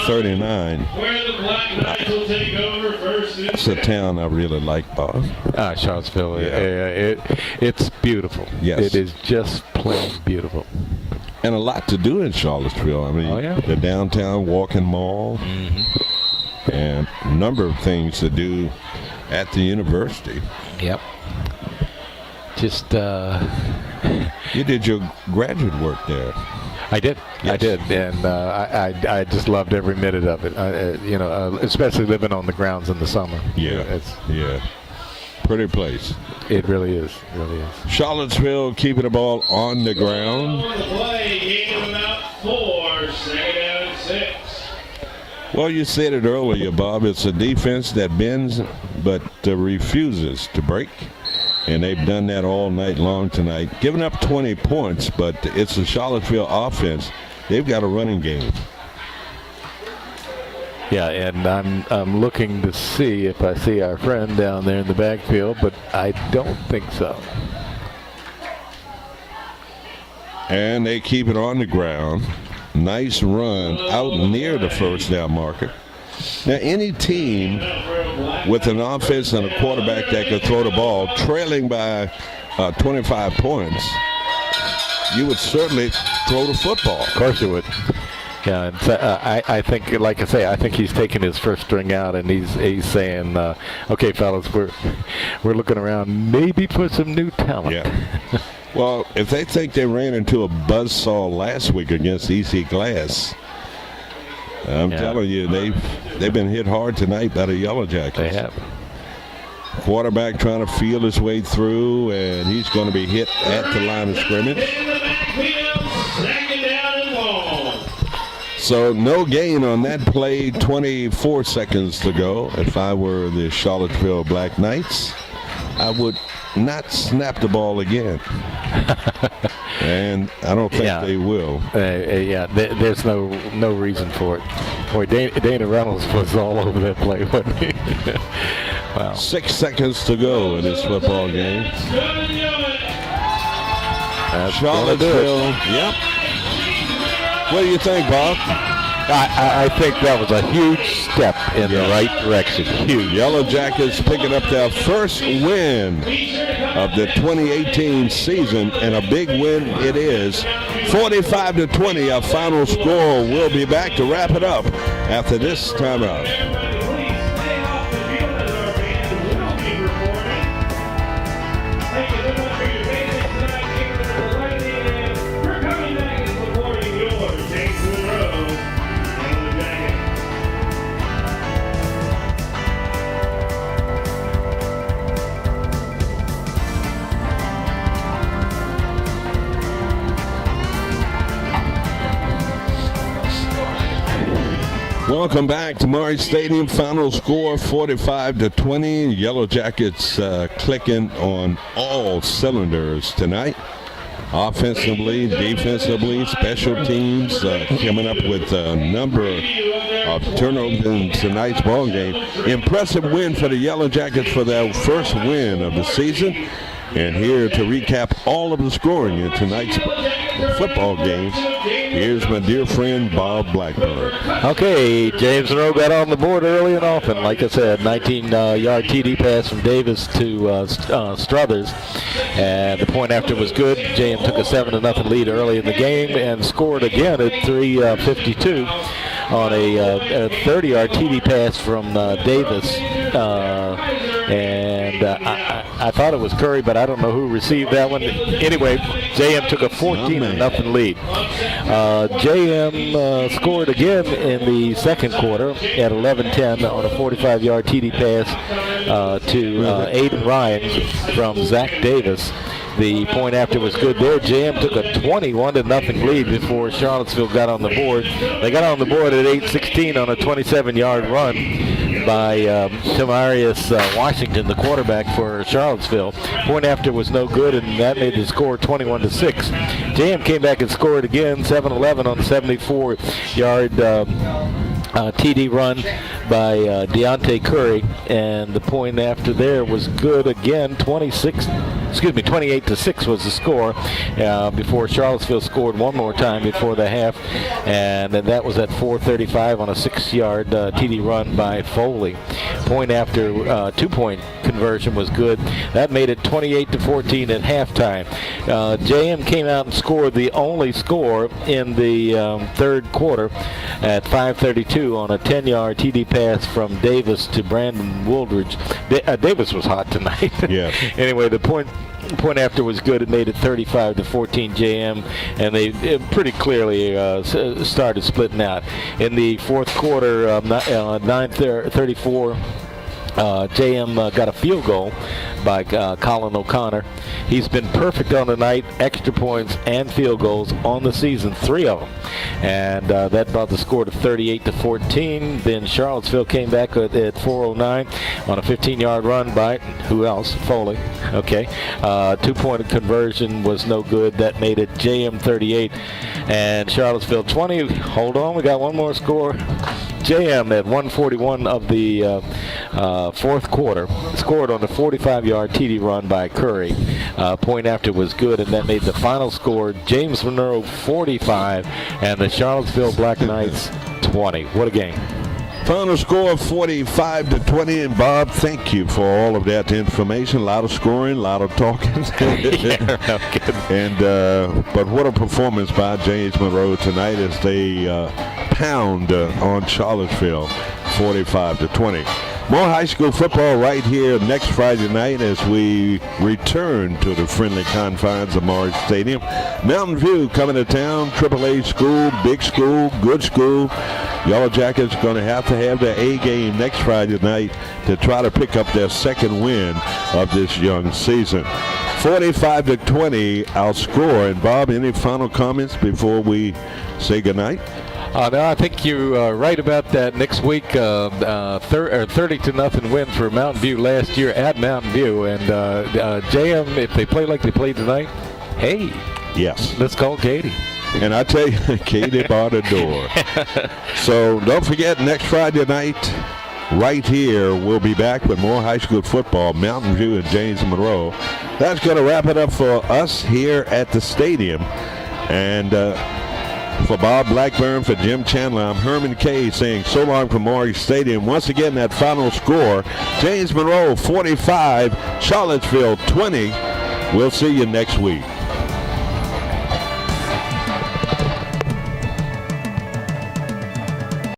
39. Where the Black Knights will take over first. It's a town I really like, Bob. Charlottesville. Yeah. It's beautiful. Yes. It is just plain beautiful. And a lot to do in Charlottesville. I mean, the downtown walking mall, and a number of things to do at the university. Yep. Just You did your graduate work there. I did. Yes. I did, and I just loved every minute of it. Especially living on the grounds in the summer. Yeah. Pretty place. It really is. It really is. Charlottesville keeping the ball on the ground. On the play, gain of about 4, second down and 6. Well, you said it earlier, Bob. It's a defense that bends but refuses to break. And they've done that all night long tonight. Giving up 20 points, but it's a Charlottesville offense. They've got a running game. Yeah, and I'm looking to see if I see our friend down there in the backfield, but I don't think so. And they keep it on the ground. Nice run out near the first down marker. Now, any team with an offense and a quarterback that could throw the ball, trailing by 25 points, you would certainly throw the football. Of course you would. Yeah, and so, I think, like I say, I think he's taking his first string out, and he's saying, "Okay, fellas, we're looking around, maybe for some new talent." Yeah. Well, if they think they ran into a buzzsaw last week against EC Glass, I'm telling you, they've been hit hard tonight by the Yellow Jackets. They have. Quarterback trying to feel his way through, and he's going to be hit at the line of scrimmage. Second down and long. So no gain on that play, 24 seconds to go. If I were the Charlottesville Black Knights, I would not snap the ball again. And I don't think they will. There's no reason for it. Boy, Dana Reynolds was all over that play, wasn't he? Wow. 6 seconds to go in this football game. Charlottesville, yep. What do you think, Bob? I think that was a huge step in the right direction. Huge. Yellow Jackets picking up their first win of the 2018 season, and a big win it is. 45-20, our final score. We'll be back to wrap it up after this timeout. Welcome back to Murray Stadium. Final score 45-20. Yellow Jackets clicking on all cylinders tonight. Offensively, defensively, special teams coming up with a number of turnovers in tonight's ball game. Impressive win for the Yellow Jackets for their first win of the season. And here to recap all of the scoring in tonight's football game, here's my dear friend Bob Blackburn. Okay, James Monroe got on the board early and often. Like I said, 19-yard TD pass from Davis to Struthers. And the point after was good. JM took a 7-0 lead early in the game and scored again at 3:52 on a 30-yard TD pass from Davis. I thought it was Curry, but I don't know who received that one. Anyway, JM took a 14-0 lead. JM scored again in the second quarter at 11:10 on a 45-yard TD pass to Aiden Ryan from Zach Davis. The point after was good there. JM took a 21-0 lead before Charlottesville got on the board. They got on the board at 8:16 on a 27-yard run by Tamarius Washington, the quarterback for Charlottesville. Point after was no good, and that made the score 21-6. JM came back and scored again, 7-11 on a 74-yard TD run by Deontay Curry, and the point after there was good again. 28-6 was the score before Charlottesville scored one more time before the half, and then that was at 4:35 on a 6-yard TD run by Foley. Point after 2-point conversion was good. That made it 28-14 at halftime. JM came out and scored the only score in the third quarter at 5:32 on a 10-yard TD pass from Davis to Brandon Wooldridge. Davis was hot tonight. Yeah. Anyway, the point after was good. It made it 35-14 JM, and they pretty clearly started splitting out. In the fourth quarter, 9:34. JM got a field goal by Colin O'Connor. He's been perfect on the night, extra points and field goals on the season, 3 of them. And that brought the score to 38-14. Then Charlottesville came back at 4:09 on a 15-yard run by, who else? Foley. Okay. 2-point conversion was no good. That made it JM 38 and Charlottesville 20. Hold on, we got one more score. JM at 1:41 of the fourth quarter scored on a 45-yard TD run by Curry. Point after was good, and that made the final score James Monroe 45 and the Charlottesville Black Knights 20. What a game. Final score 45-20, and Bob, thank you for all of that information. A lot of scoring, a lot of talking. But what a performance by James Monroe tonight as they pound on Charlottesville 45-20. More high school football right here next Friday night as we return to the friendly confines of Morris Stadium. Mountain View coming to town, AAA school, big school, good school. Yellow Jackets going to have their A game next Friday night to try to pick up their second win of this young season. 45-20 our score. And Bob, any final comments before we say goodnight? No, I think you're right about that. Next week, 30-0 win for Mountain View last year at Mountain View. And JM, if they play like they played tonight, hey, yes, let's call Katie. And I tell you, Katie barred the door. So don't forget, next Friday night, right here, we'll be back with more high school football, Mountain View and James Monroe. That's going to wrap it up for us here at the stadium. And for Bob Blackburn, for Jim Chandler, I'm Herman Kay saying so long from Morris Stadium. Once again, that final score, James Monroe 45, Charlottesville 20. We'll see you next week.